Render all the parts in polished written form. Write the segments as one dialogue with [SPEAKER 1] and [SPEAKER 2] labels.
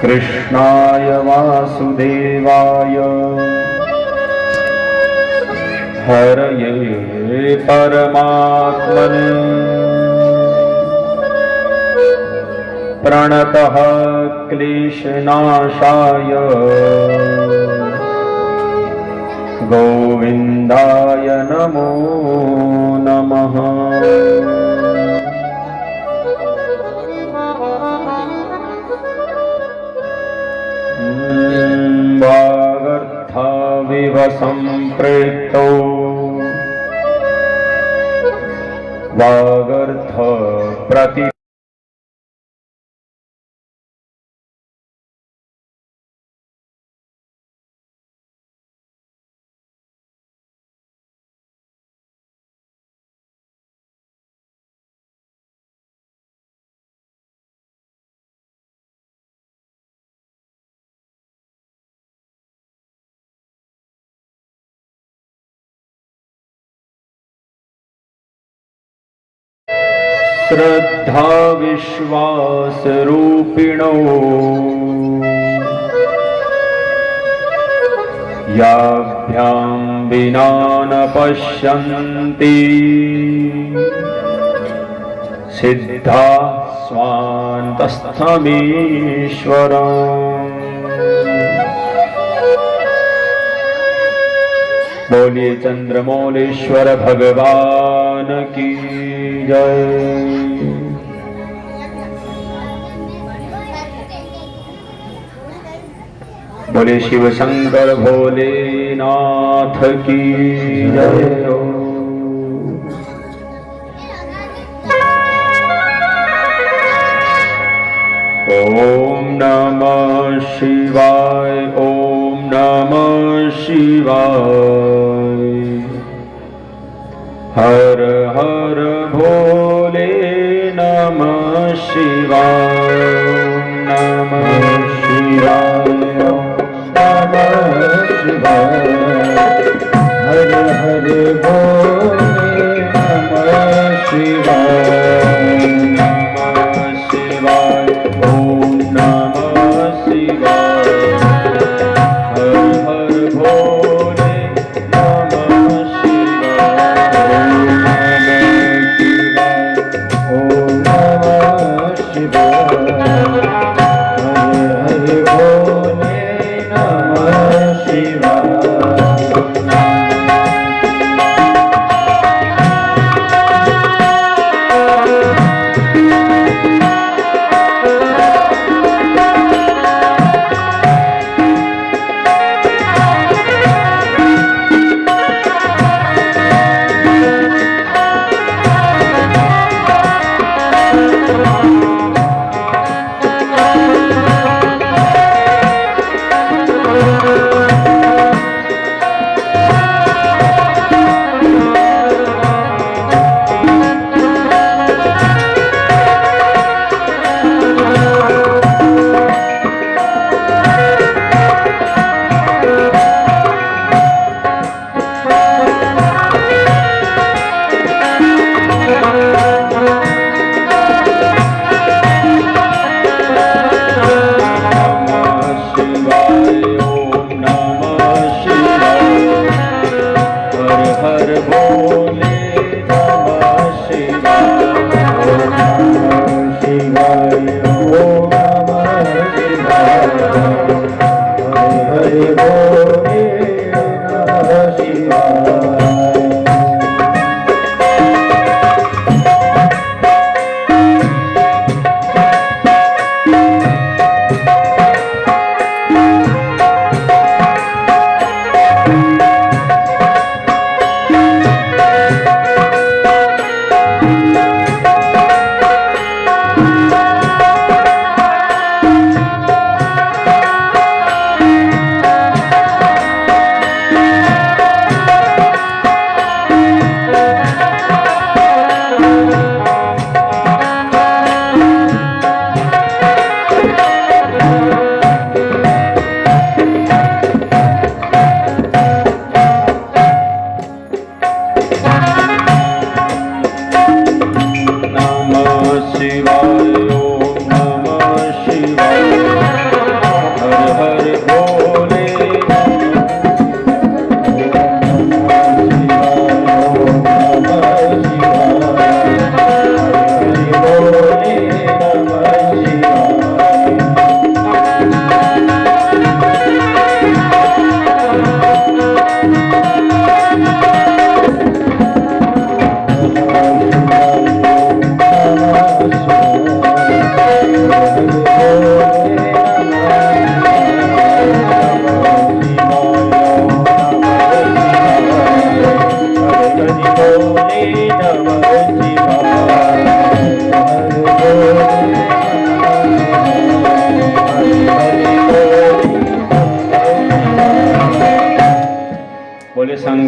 [SPEAKER 1] कृष्णाय वासुदेवाय हरये परमात्मने प्रणतः क्लेशनाशाय गोविन्दाय नमो नमः। वागर्थाविव सम्प्रेक्तो वागर्थ प्रति श्रद्धा विश्वास रूपिणो याभ्यां विना न पश्यन्ति सिद्धा स्वान्तस्थमीश्वरम्। बोलिए चंद्रमौलेश्वर भगवान की जय। बोले शिव शंकर भोलेनाथ की जय। ओम नमः शिवाय ओम नमः शिवाय हर हर भोले नमः शिवाय नमः शिवाय नमः शिवाय हर हर भोले नमः शिवाय नमः शिवाय ओम नमः शिवाय हर हर भोले नमः शिवाय ओम नमः शिवाय हर हर भोले नमः शिवाय।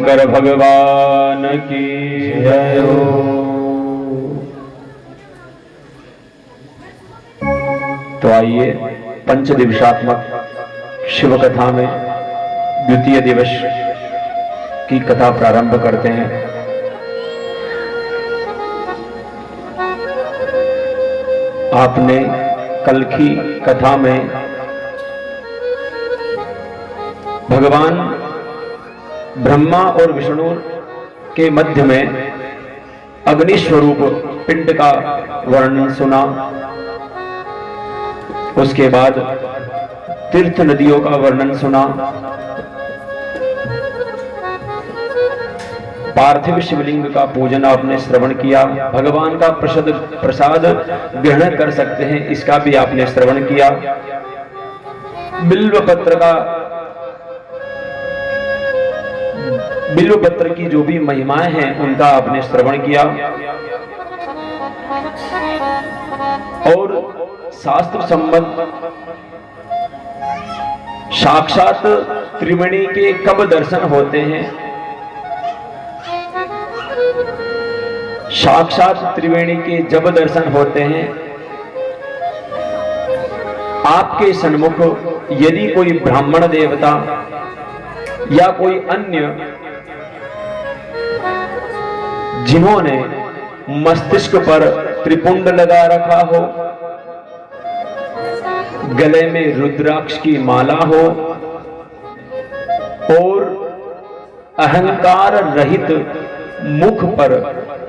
[SPEAKER 1] शंकर भगवान की जय हो। तो आइए पंचदिवसात्मक शिव कथा में द्वितीय दिवस की कथा प्रारंभ करते हैं। आपने कल की कथा में भगवान ब्रह्मा और विष्णु के मध्य में अग्नि स्वरूप पिंड का वर्णन सुना। उसके बाद तीर्थ नदियों का वर्णन सुना। पार्थिव शिवलिंग का पूजन आपने श्रवण किया। भगवान का प्रसाद ग्रहण कर सकते हैं, इसका भी आपने श्रवण किया। बिल्व पत्र की जो भी महिमाएं हैं उनका आपने श्रवण किया। और शास्त्र संबंध साक्षात त्रिवेणी के कब दर्शन होते हैं, साक्षात त्रिवेणी के जब दर्शन होते हैं, आपके सन्मुख यदि कोई ब्राह्मण देवता या कोई अन्य जिन्होंने मस्तिष्क पर त्रिपुंड लगा रखा हो, गले में रुद्राक्ष की माला हो और अहंकार रहित मुख पर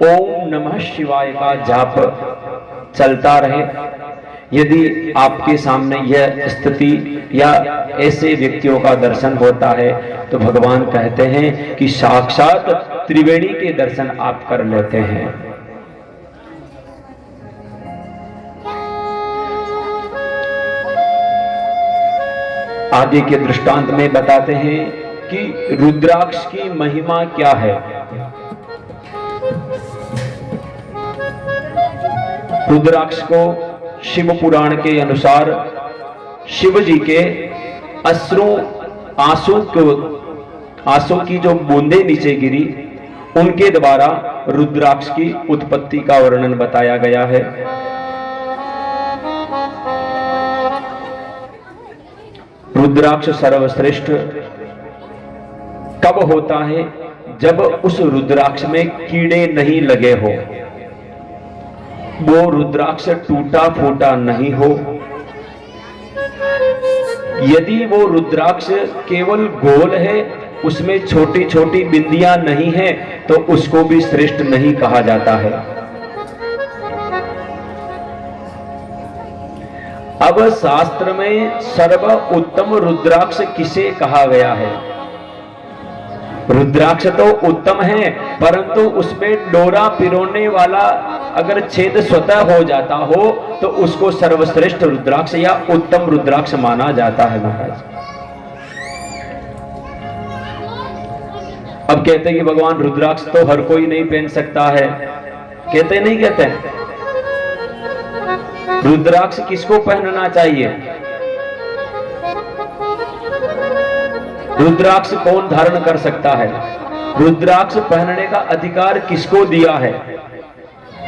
[SPEAKER 1] ओम नमः शिवाय का जाप चलता रहे, यदि आपके सामने यह स्थिति या ऐसे व्यक्तियों का दर्शन होता है तो भगवान कहते हैं कि साक्षात त्रिवेणी के दर्शन आप कर लेते हैं। आगे के दृष्टांत में बताते हैं कि रुद्राक्ष की महिमा क्या है। रुद्राक्ष को शिव पुराण के अनुसार शिव जी के आंसू की जो बूंदें नीचे गिरी उनके द्वारा रुद्राक्ष की उत्पत्ति का वर्णन बताया गया है। रुद्राक्ष सर्वश्रेष्ठ कब होता है? जब उस रुद्राक्ष में कीड़े नहीं लगे हो, वो रुद्राक्ष टूटा फूटा नहीं हो। यदि वो रुद्राक्ष केवल गोल है, उसमें छोटी छोटी बिंदियां नहीं है, तो उसको भी श्रेष्ठ नहीं कहा जाता है। अब शास्त्र में सर्व उत्तम रुद्राक्ष किसे कहा गया है? रुद्राक्ष तो उत्तम है, परंतु उसमें डोरा पिरोने वाला अगर छेद स्वतः हो जाता हो तो उसको सर्वश्रेष्ठ रुद्राक्ष या उत्तम रुद्राक्ष माना जाता है महाराज। अब कहते हैं कि भगवान रुद्राक्ष तो हर कोई नहीं पहन सकता है, कहते नहीं कहते? रुद्राक्ष किसको पहनना चाहिए? रुद्राक्ष कौन धारण कर सकता है? रुद्राक्ष पहनने का अधिकार किसको दिया है?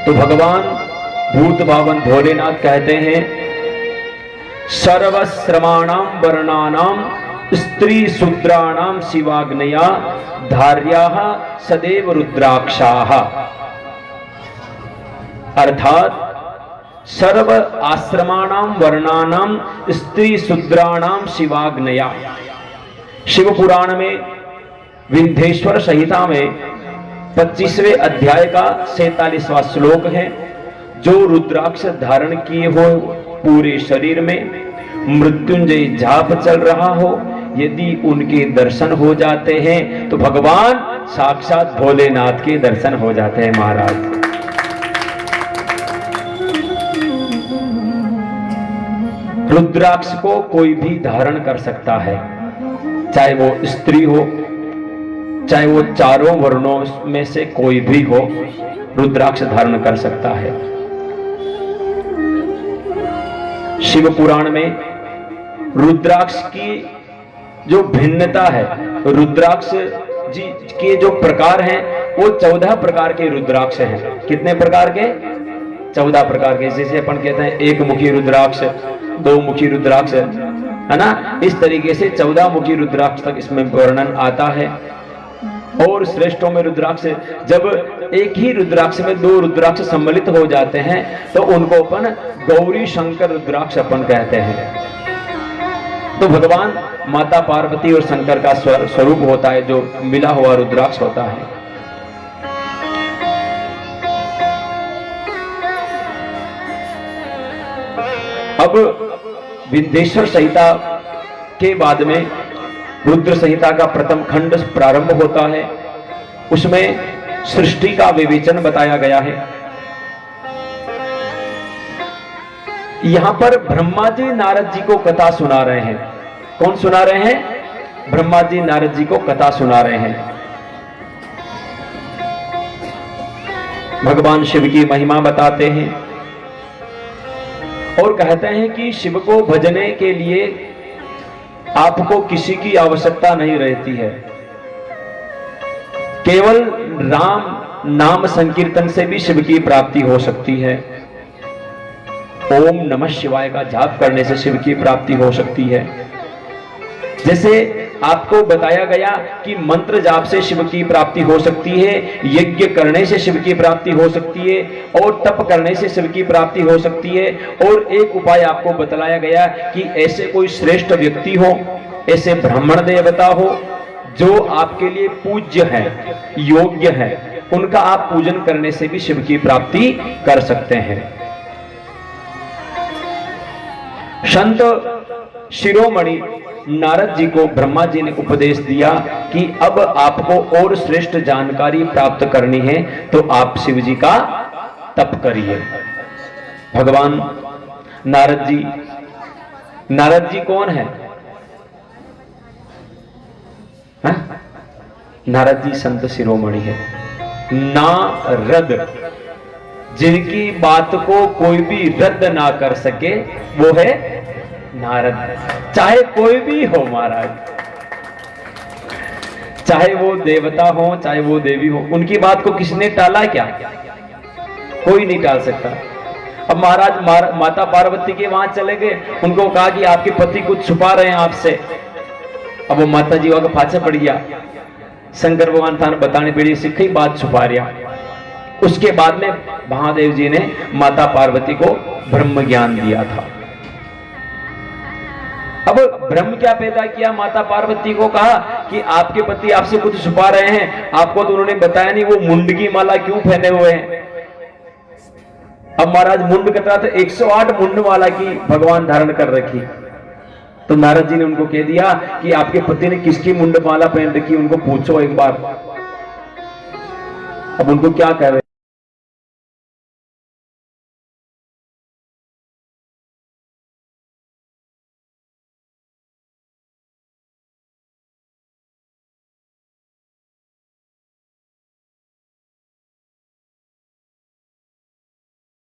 [SPEAKER 1] तो भगवान भूत भावन भोलेनाथ कहते हैं, सर्वश्रमाणाम वर्णानाम स्त्री शूद्राणाम शिवाग्नया धार्याः सदैव रुद्राक्षाः। अर्थात सर्व आश्रमाणाम वर्णानाम स्त्री शूद्राणाम शिवाग्नया। शिव पुराण में विंध्येश्वर संहिता में 25वें अध्याय का 47वां श्लोक है। जो रुद्राक्ष धारण किए हो पूरे शरीर में मृत्युंजय जाप चल रहा हो, यदि उनके दर्शन हो जाते हैं तो भगवान साक्षात भोलेनाथ के दर्शन हो जाते हैं महाराज। रुद्राक्ष को कोई भी धारण कर सकता है, चाहे वो स्त्री हो, चाहे वो चारों वर्णों में से कोई भी हो, रुद्राक्ष धारण कर सकता है। शिव पुराण में रुद्राक्ष की जो भिन्नता है, रुद्राक्ष जी के जो प्रकार हैं वो 14 प्रकार के रुद्राक्ष हैं। कितने प्रकार के? 14 प्रकार के। जैसे अपन कहते हैं एक मुखी रुद्राक्ष, दो मुखी रुद्राक्ष, है ना, इस तरीके से 14 मुखी रुद्राक्ष तक इसमें वर्णन आता है। और श्रेष्ठों में रुद्राक्ष, जब एक ही रुद्राक्ष में दो रुद्राक्ष सम्मिलित हो जाते हैं तो उनको अपन गौरी शंकर रुद्राक्ष अपन कहते हैं। तो भगवान माता पार्वती और शंकर का स्वरूप होता है जो मिला हुआ रुद्राक्ष होता है। अब विंध्येश्वर संहिता के बाद में रुद्र संहिता का प्रथम खंड प्रारंभ होता है। उसमें सृष्टि का विवेचन बताया गया है। यहां पर ब्रह्मा जी नारद जी को कथा सुना रहे हैं। कौन सुना रहे हैं? ब्रह्मा जी नारद जी को कथा सुना रहे हैं। भगवान शिव की महिमा बताते हैं और कहते हैं कि शिव को भजने के लिए आपको किसी की आवश्यकता नहीं रहती है। केवल राम नाम संकीर्तन से भी शिव की प्राप्ति हो सकती है। ओम नमः शिवाय का जाप करने से शिव की प्राप्ति हो सकती है। जैसे आपको बताया गया कि मंत्र जाप से शिव की प्राप्ति हो सकती है, यज्ञ करने से शिव की प्राप्ति हो सकती है, और तप करने से शिव की प्राप्ति हो सकती है। और एक उपाय आपको बतलाया गया कि ऐसे कोई श्रेष्ठ व्यक्ति हो, ऐसे ब्राह्मण देवता हो जो आपके लिए पूज्य है, योग्य है, उनका आप पूजन करने से भी शिव की प्राप्ति कर सकते हैं। संत शिरोमणि नारद जी को ब्रह्मा जी ने उपदेश दिया कि अब आपको और श्रेष्ठ जानकारी प्राप्त करनी है तो आप शिव जी का तप करिए। भगवान नारद जी कौन है? हा? नारद जी संत शिरोमणि है। नारद, जिनकी बात को कोई भी रद्द ना कर सके वो है नारद। चाहे कोई भी हो महाराज, चाहे वो देवता हो चाहे वो देवी हो, उनकी बात को किसने टाला? क्या कोई नहीं टाल सकता। अब महाराज माता पार्वती के वहां चले गए, उनको कहा कि आपके पति कुछ छुपा रहे हैं आपसे। अब वो माता जी वहां पाछे पड़ गया, शंकर भगवान था बताने पड़ी सिख बात छुपा रहा। उसके बाद में महादेव जी ने माता पार्वती को ब्रह्म ज्ञान दिया था। अब ब्रह्म क्या पैदा किया? माता पार्वती को कहा कि आपके पति आपसे कुछ छुपा रहे हैं, आपको तो उन्होंने बताया नहीं, वो मुंड की माला क्यों पहने हुए हैं? अब महाराज मुंड कटा तो 108 मुंड माला की भगवान धारण कर रखी। तो नारद जी ने उनको कह दिया कि आपके पति ने किसकी मुंड माला पहन रखी, उनको पूछो एक बार। अब उनको क्या कह रहे?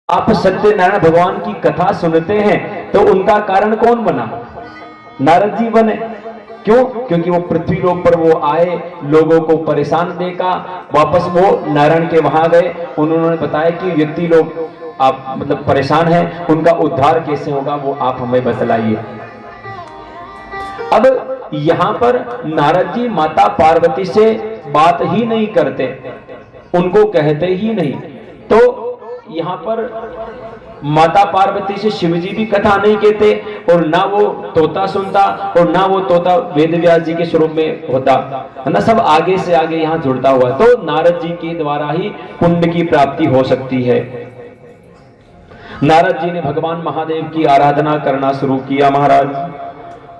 [SPEAKER 1] आप सत्यनारायण भगवान की कथा सुनते हैं तो उनका कारण कौन बना? नारद जी बने। क्यों? क्योंकि वो पृथ्वी लोक पर वो आए, लोगों को परेशान देखा, वापस वो नारायण के वहां गए। उन्होंने बताया कि व्यक्ति लोग आप मतलब परेशान हैं, उनका उद्धार कैसे होगा वो आप हमें बतलाइए। अब यहां पर नारद जी माता पार्वती से बात ही नहीं करते, उनको कहते ही नहीं। तो यहां पर माता पार्वती से शिवजी भी कथा नहीं कहते, और ना वो तोता सुनता और ना वो तोता वेद व्यास जी के स्वरूप में होता, है ना, सब आगे से आगे यहां जुड़ता हुआ। तो नारद जी के द्वारा ही पुण्य की प्राप्ति हो सकती है। नारद जी ने भगवान महादेव की आराधना करना शुरू किया। महाराज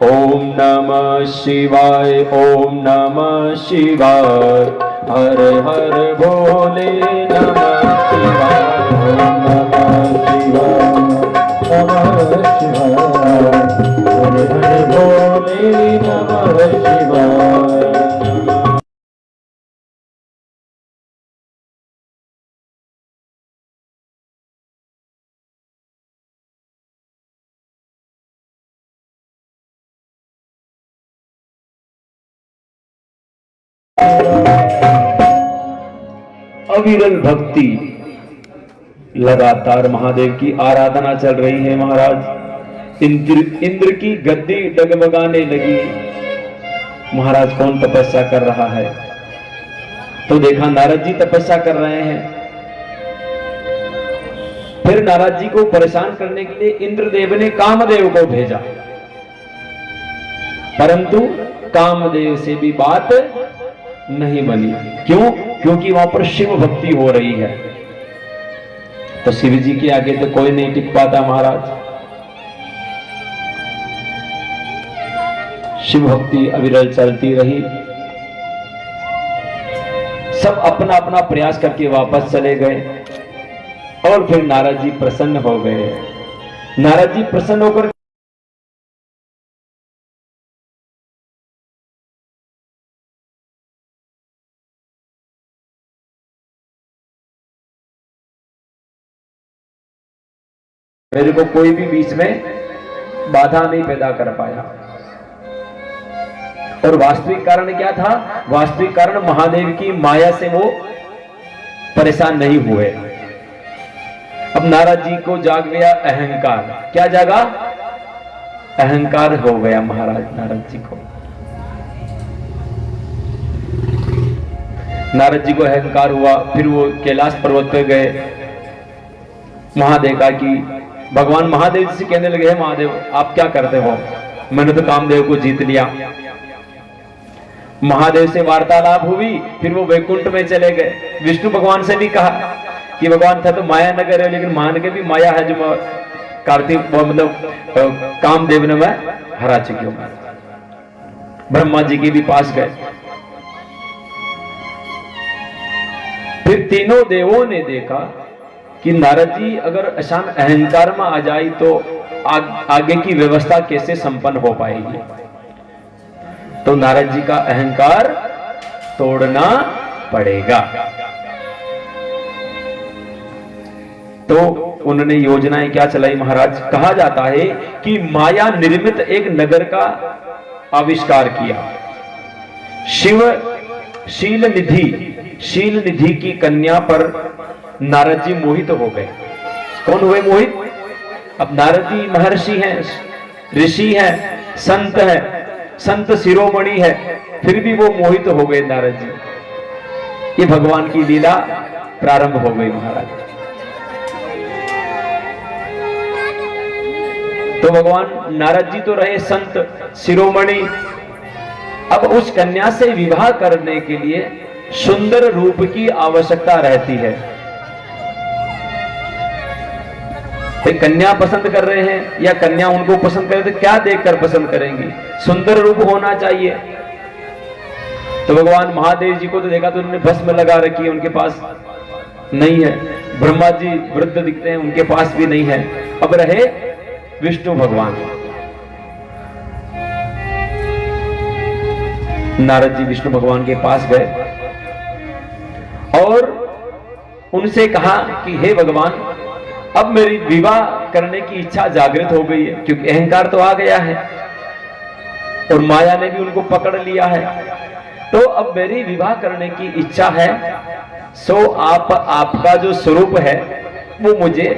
[SPEAKER 1] ओम नमः शिवाय, ओम नमः शिवाय, हर हर भोले नमः शिवाय, ओम नमः शिवाय, नमः शिवाय, हर हर भोले नमः शिवाय। अविरल भक्ति, लगातार महादेव की आराधना चल रही है महाराज। इंद्र की गद्दी डगमगाने लगी। महाराज कौन तपस्या कर रहा है? तो देखा नारद जी तपस्या कर रहे हैं। फिर नारद जी को परेशान करने के लिए इंद्रदेव ने कामदेव को भेजा, परंतु कामदेव से भी बात नहीं बनी। क्यों? क्योंकि वहां पर शिव भक्ति हो रही है। तो शिव जी के आगे तो कोई नहीं टिक पाता महाराज। शिव भक्ति अविरल चलती रही। सब अपना अपना प्रयास करके वापस चले गए और फिर नारद जी प्रसन्न हो गए। नारद जी प्रसन्न होकर मेरे को कोई भी बीच में बाधा नहीं पैदा कर पाया। और वास्तविक कारण क्या था? वास्तविक कारण महादेव की माया से वो परेशान नहीं हुए। अब नारद जी को जाग गया अहंकार। क्या जागा? अहंकार हो गया महाराज नारद जी को। नारद जी को अहंकार हुआ। फिर वो कैलाश पर्वत पे गए। वहां देखा कि भगवान महादेव से कहने लगे, है महादेव आप क्या करते हो? मैंने तो कामदेव को जीत लिया। महादेव से वार्तालाप हुई। फिर वो वैकुंठ में चले गए। विष्णु भगवान से भी कहा कि भगवान था तो माया नगर है, लेकिन मान के भी माया है जो कार्तिक मतलब कामदेव ने मैं हरा चुकी हूं। ब्रह्मा जी के भी पास गए। फिर तीनों देवों ने देखा कि नारद जी अगर अचानक अहंकार में आ जाए तो आगे की व्यवस्था कैसे संपन्न हो पाएगी। तो नारद जी का अहंकार तोड़ना पड़ेगा। तो उन्होंने योजनाएं क्या चलाई महाराज? कहा जाता है कि माया निर्मित एक नगर का आविष्कार किया। शिव शील निधि की कन्या पर नारद जी मोहित हो गए। कौन हुए मोहित? अब नारद जी महर्षि हैं, ऋषि हैं, संत हैं, संत शिरोमणि है, फिर भी वो मोहित हो गए नारद जी। ये भगवान की लीला प्रारंभ हो गई महाराज। तो भगवान नारद जी तो रहे संत शिरोमणि। अब उस कन्या से विवाह करने के लिए सुंदर रूप की आवश्यकता रहती है। कन्या पसंद कर रहे हैं या कन्या उनको पसंद करे तो क्या देखकर पसंद करेंगी? सुंदर रूप होना चाहिए। तो भगवान महादेव जी को तो देखा तो उन्होंने भस्म लगा रखी है, उनके पास नहीं है। ब्रह्मा जी वृद्ध दिखते हैं, उनके पास भी नहीं है। अब रहे विष्णु भगवान। नारद जी विष्णु भगवान के पास गए और उनसे कहा कि हे भगवान, अब मेरी विवाह करने की इच्छा जागृत हो गई है, क्योंकि अहंकार तो आ गया है और माया ने भी उनको पकड़ लिया है। तो अब मेरी विवाह करने की इच्छा है, सो आपका जो स्वरूप है वो मुझे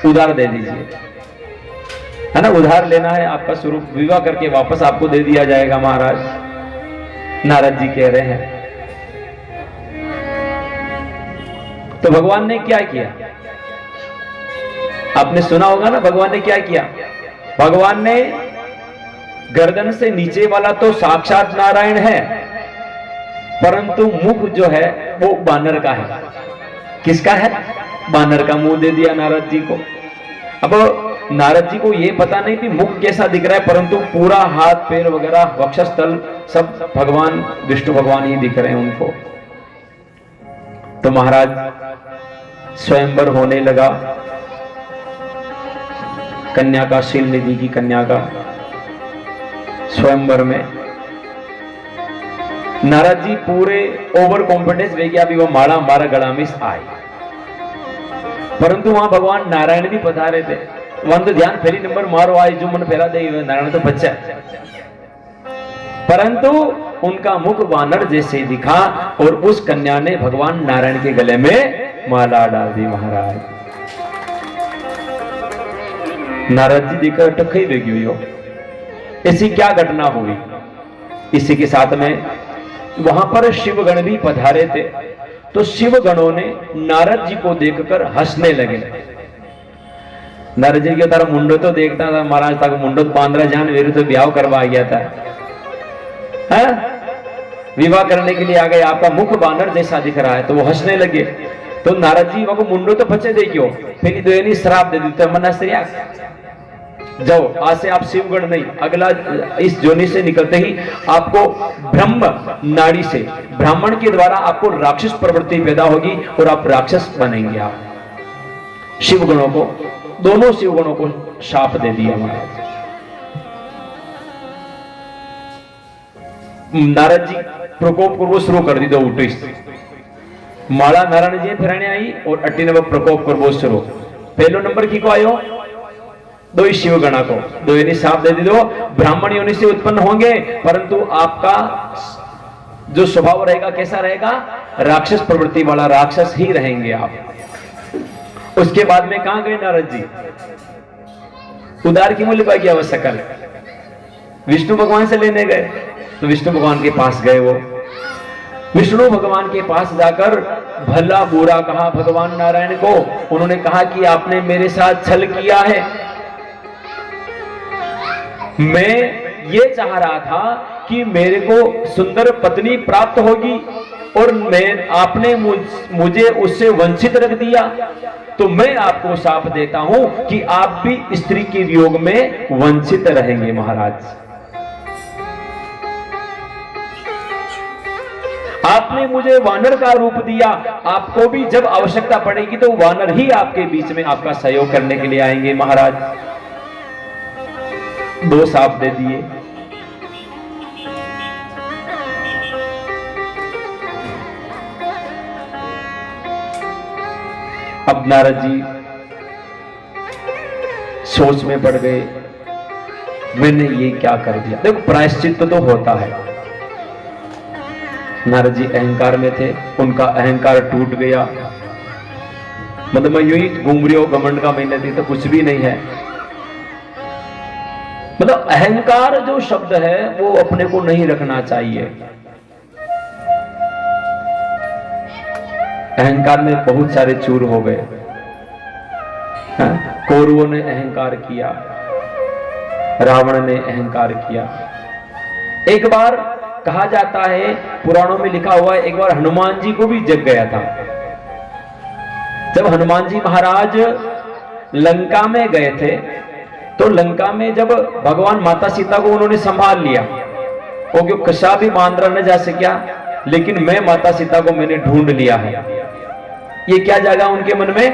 [SPEAKER 1] उधार दे दीजिए, है ना? उधार लेना है आपका स्वरूप, विवाह करके वापस आपको दे दिया जाएगा महाराज। नारद जी कह रहे हैं। तो भगवान ने क्या किया? आपने सुना होगा ना भगवान ने क्या किया। भगवान ने गर्दन से नीचे वाला तो साक्षात नारायण है, परंतु मुख जो है वो बानर का है। किसका है? बानर का मुंह दे दिया नारद जी को। अब नारद जी को ये पता नहीं कि मुख कैसा दिख रहा है, परंतु पूरा हाथ पैर वगैरह वक्षस्थल सब भगवान विष्णु भगवान ही दिख रहे हैं उनको। तो महाराज स्वयंवर होने लगा। कन्या का, शील निधि की कन्या का स्वयंवर में नारद जी पूरे ओवर कॉन्फिडेंस ले गया, अभी वो माड़ा हमारा गला में आए। परंतु वहां भगवान नारायण भी पधारे थे। वहां तो ध्यान फेरी नंबर मारो आए जो मन फेरा दे, नारायण तो बच्चा है। परंतु उनका मुख वानर जैसे दिखा और उस कन्या ने भगवान नारायण के गले में माला डाल दी। महाराज नारद जी देखकर टक्की बेगी हुई हो, ऐसी क्या घटना हुई। इसी के साथ में वहां पर शिवगण भी पधारे थे, तो शिवगणों ने नारद जी को देखकर हंसने लगे। नारद जी के तारा मुंडो तो देखता था, महाराज तक मुंडो 15 जान मेरे तो ब्याह करवा गया था, विवाह करने के लिए आ गए, आपका मुख बानर जैसा दिख रहा है। तो वो हंसने लगे। तो नारद जी वो मुंडो तो बचे देखियो, फिर दोनी श्राप दे देते मना से जाओ, आज से आप शिवगण नहीं, अगला इस जोनी से निकलते ही आपको ब्रह्म नाड़ी से ब्राह्मण के द्वारा आपको राक्षस प्रवृत्ति पैदा होगी और आप राक्षस बनेंगे। आप शिवगणों को, दोनों शिवगणों को शाप दे दिया महाराज। नारद जी प्रकोप करवो शुरू कर दी। दो उठी माला नारायण जी फिरने आई और अट्टी ने प्रकोप करवो शुरू। पहलो नंबर की को आयो, दो ही शिवगणा को, दो यानी साफ दे दी। दो ब्राह्मण योनि से उत्पन्न होंगे, परंतु आपका जो स्वभाव रहेगा कैसा रहेगा, राक्षस प्रवृत्ति वाला राक्षस ही रहेंगे आप। उसके बाद में कहां गए नारद जी, उदार की मूल्य पाई क्या सकल विष्णु भगवान से लेने गए। तो विष्णु भगवान के पास गए। वो विष्णु भगवान के पास जाकर भला बुरा कहा भगवान नारायण को। उन्होंने कहा कि आपने मेरे साथ छल किया है, मैं ये चाह रहा था कि मेरे को सुंदर पत्नी प्राप्त होगी और आपने मुझे उससे वंचित रख दिया। तो मैं आपको शाप देता हूं कि आप भी स्त्री के वियोग में वंचित रहेंगे। महाराज आपने मुझे वानर का रूप दिया, आपको भी जब आवश्यकता पड़ेगी तो वानर ही आपके बीच में आपका सहयोग करने के लिए आएंगे। महाराज दो शाप दे दिए। अब नारद जी सोच में पड़ गए, मैंने ये क्या कर दिया। देखो प्रायश्चित तो होता है। नारद जी अहंकार में थे, उनका अहंकार टूट गया। मतलब मैं यूं ही घूम रही हूं, घमंड का महीना थी तो कुछ भी नहीं है। मतलब अहंकार जो शब्द है वो अपने को नहीं रखना चाहिए। अहंकार में बहुत सारे चूर हो गए। कौरवों ने अहंकार किया, रावण ने अहंकार किया। एक बार कहा जाता है, पुराणों में लिखा हुआ है, एक बार हनुमान जी को भी जग गया था। जब हनुमान जी महाराज लंका में गए थे, तो लंका में जब भगवान माता सीता को उन्होंने संभाल लिया, वो क्यों कसा भी मांद्रा न जा सकिया, लेकिन मैं माता सीता को मैंने ढूंढ लिया है। ये क्या जागा उनके मन में,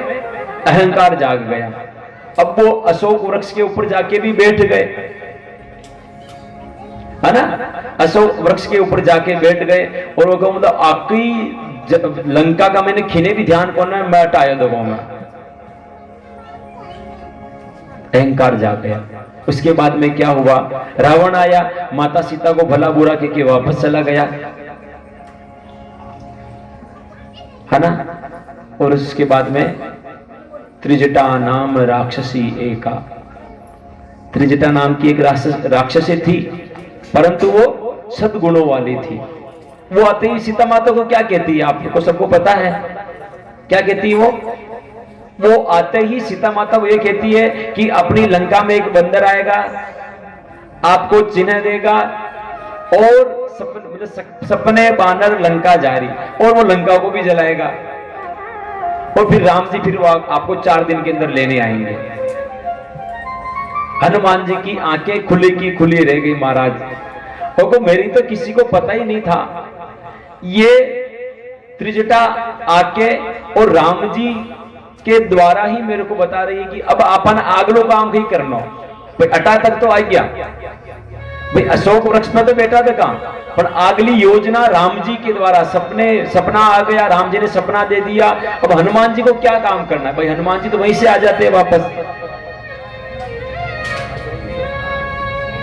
[SPEAKER 1] अहंकार जाग गया। अब वो अशोक वृक्ष के ऊपर जाके भी बैठ गए, है ना। अशोक वृक्ष के ऊपर जाके बैठ गए और वो कहूं मतलब आपकी लंका का मैंने खिने भी ध्यान को ना मैं हटाया दो में। अहंकार जाग गया। उसके बाद में क्या हुआ, रावण आया, माता सीता को भला बुरा के वापस चला गया, है ना। और उसके बाद में त्रिजटा नाम राक्षसी एका, त्रिजटा नाम की एक राक्षसी थी, परंतु वो सद्गुणों वाली थी। वो आते ही सीता माता को क्या कहती है, आपको सबको पता है क्या कहती है वो आते ही सीता माता को ये कहती है कि अपनी लंका में एक बंदर आएगा, आपको चिन्ह देगा और सपने बानर लंका जारी, और वो लंका को भी जलाएगा। और फिर राम जी फिर आपको 4 दिन के अंदर लेने आएंगे। हनुमान जी की आंखें खुली की खुली रह गई। महाराज को मेरी तो किसी को पता ही नहीं था, ये त्रिजटा आके और राम जी के द्वारा ही मेरे को बता रही है कि अब अपन आगलो काम ही करना। भाई अटा तक तो आ गया, भाई अशोक वृक्ष में तो बैठा था काम, पर अगली योजना राम जी के द्वारा सपना आ गया, राम जी ने सपना दे दिया। अब हनुमान जी को क्या काम करना है, भाई हनुमान जी तो वहीं से आ जाते हैं वापस।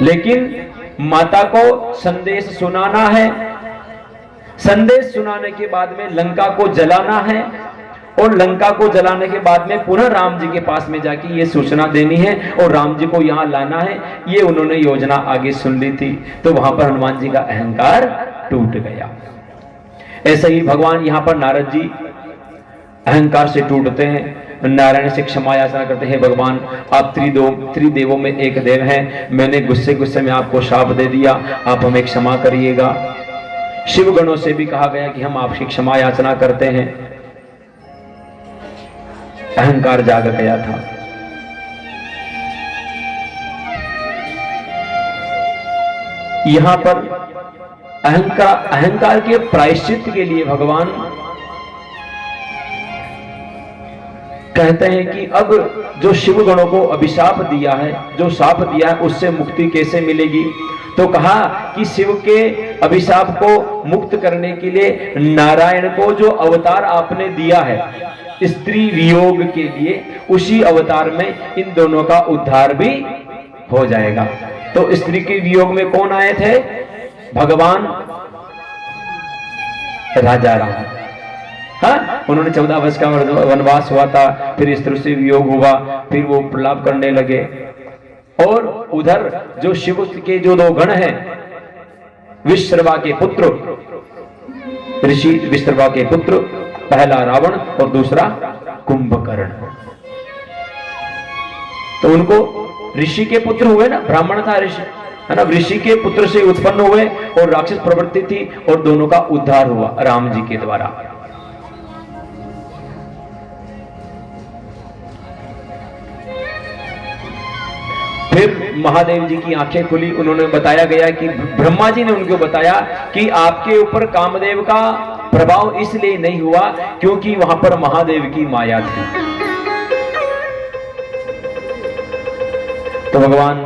[SPEAKER 1] लेकिन माता को संदेश सुनाना है, संदेश सुनाने के बाद में लंका को जलाना है, और लंका को जलाने के बाद में पुनः राम जी के पास में जाके ये सूचना देनी है और राम जी को यहाँ लाना है। ये उन्होंने योजना आगे सुन ली थी, तो वहां पर हनुमान जी का अहंकार टूट गया। ऐसे ही भगवान यहाँ पर नारद जी अहंकार से टूटते हैं, नारायण से क्षमा याचना करते हैं, भगवान आप त्रिदेवों में एक देव हैं, मैंने गुस्से में आपको शाप दे दिया, आप हमें क्षमा करिएगा। शिव गणों से भी कहा गया कि हम आपकी क्षमा याचना करते हैं। अहंकार जाग गया था। यहां पर अहंकार के प्रायश्चित के लिए भगवान कहते हैं कि अब जो शिव गणों को अभिशाप दिया है, जो शाप दिया है, उससे मुक्ति कैसे मिलेगी। तो कहा कि शिव के अभिशाप को मुक्त करने के लिए नारायण को जो अवतार आपने दिया है स्त्री वियोग के लिए, उसी अवतार में इन दोनों का उद्धार भी हो जाएगा। तो स्त्री के वियोग में कौन आए थे? भगवान राजा राम। हाँ, उन्होंने 14 वर्ष का वनवास हुआ था, फिर स्त्री से वियोग हुआ, फिर वो प्रलाप करने लगे। और उधर जो शिव के जो 2 गण हैं, विश्रवा के पुत्र, ऋषि विश्रवा के पुत्र, पहला रावण और दूसरा कुंभकर्ण, तो उनको ऋषि के पुत्र हुए ना, ब्राह्मण था ऋषि, है ना, ऋषि के पुत्र से उत्पन्न हुए और राक्षस प्रवृत्ति थी, और दोनों का उद्धार हुआ राम जी के द्वारा। फिर महादेव जी की आंखें खुली, उन्होंने बताया गया कि ब्रह्मा जी ने उनको बताया कि आपके ऊपर कामदेव का प्रभाव इसलिए नहीं हुआ क्योंकि वहां पर महादेव की माया थी। तो भगवान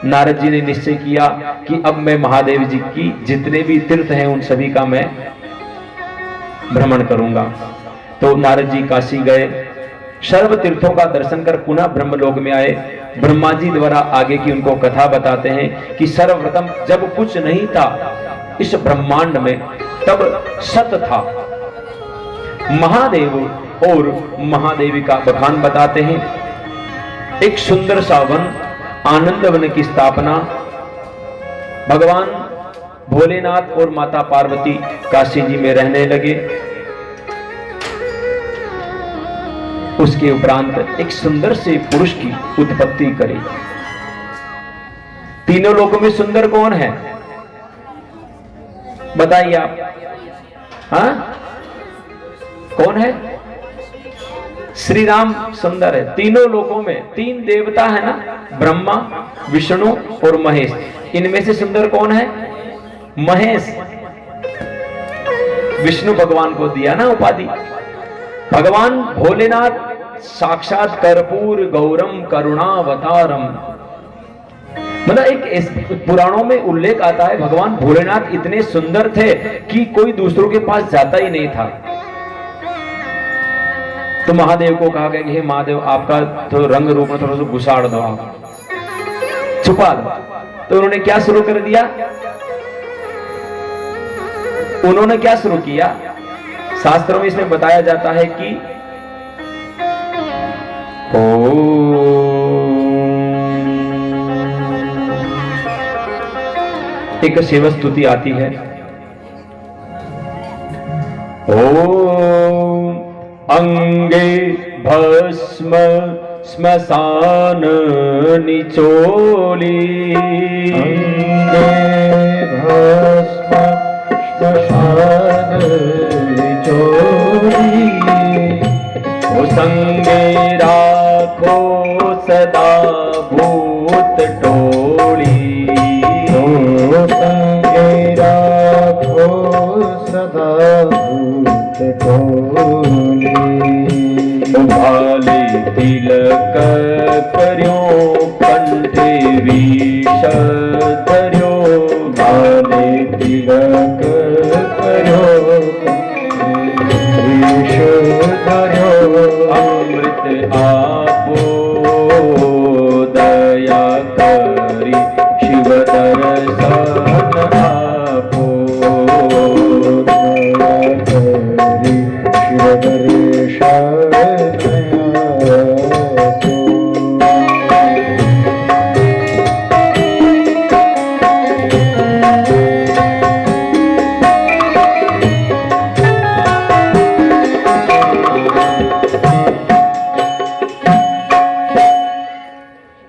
[SPEAKER 1] नारद जी ने निश्चय किया कि अब मैं महादेव जी की जितने भी तीर्थ हैं उन सभी का मैं भ्रमण करूंगा। तो नारद जी काशी गए, सर्व तीर्थों का दर्शन कर पुनः ब्रह्मलोक में आए। ब्रह्मा जी द्वारा आगे की उनको कथा बताते हैं कि सर्वप्रथम जब कुछ नहीं था इस ब्रह्मांड में, तब सत था। महादेव और महादेवी का बखान बताते हैं। एक सुंदर सा वन, आनंद वन की स्थापना भगवान भोलेनाथ और माता पार्वती काशी जी में रहने लगे। उसके उपरांत एक सुंदर से पुरुष की उत्पत्ति करी। तीनों लोगों में सुंदर कौन है बताइए आप? हाँ, कौन है? श्री राम सुंदर है। तीनों लोकों में 3 देवता है ना, ब्रह्मा, विष्णु और महेश। इनमें से सुंदर कौन है? महेश। विष्णु भगवान को दिया ना उपाधि। भगवान भोलेनाथ साक्षात कर्पूर गौरम करुणावतारम, मतलब एक पुराणों में उल्लेख आता है भगवान भोलेनाथ इतने सुंदर थे कि कोई दूसरों के पास जाता ही नहीं था। तो महादेव को कहा गया कि हे महादेव, आपका तो रंग रूप में थोड़ा सा घुसाड़ दो, आप छुपा दो। तो उन्होंने क्या शुरू कर दिया? उन्होंने क्या शुरू किया? शास्त्रों में इसमें बताया जाता है कि एक शिव स्तुति आती है, ओम अंगे भस्म श्मशान निचोली, अंगे भस्म श्मशान निचोली, ओ संगे राखो सदा भूत टोली, ओ संगे राखो सदा भूत टोली, भाले तिलक करो कंठे विष धर्यो, भाले तिलक करो विष धर्यो, अमृत आपो दया करी शिवदा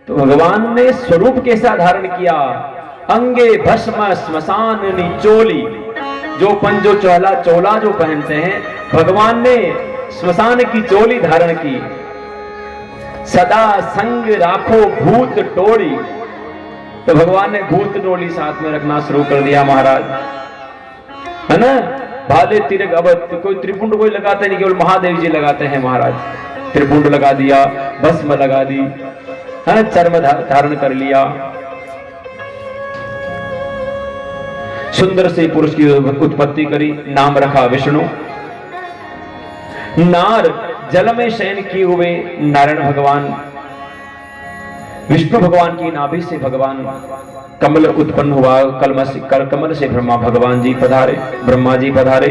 [SPEAKER 1] भगवान ने स्वरूप कैसा धारण किया? अंगे भस्म स्मशान निचोली, जो पंजो चोला चोला जो पहनते हैं, भगवान ने स्मशान की चोली धारण की। सदा संग राखो भूत टोली, तो भगवान ने भूत टोली साथ में रखना शुरू कर दिया महाराज, है ना। भाले तिरक, अब कोई त्रिपुंड कोई लगाते नहीं, केवल महादेव जी लगाते हैं महाराज। त्रिपुंड लगा दिया, भस्म लगा दी, है, चर्म धारण कर लिया। सुंदर से पुरुष की उत्पत्ति करी, नाम रखा विष्णु। नार जल में शयन किए हुए नारायण भगवान, विष्णु भगवान की नाभि से भगवान कमल उत्पन्न हुआ। कमल से ब्रह्मा भगवान जी पधारे, ब्रह्मा जी पधारे।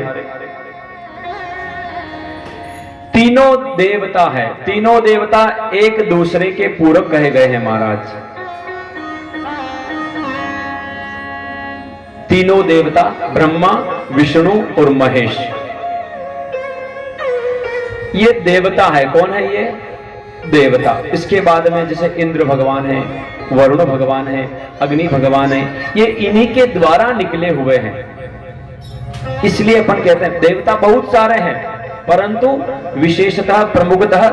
[SPEAKER 1] तीनों देवता है, तीनों देवता एक दूसरे के पूरक कहे गए हैं महाराज। तीनों देवता ब्रह्मा, विष्णु और महेश, ये देवता है। कौन है ये? देवता। इसके बाद में जैसे इंद्र भगवान है, वरुण भगवान है, अग्नि भगवान है, ये इन्हीं के द्वारा निकले हुए हैं। इसलिए अपन कहते हैं देवता बहुत सारे हैं, परंतु विशेषतः प्रमुखतः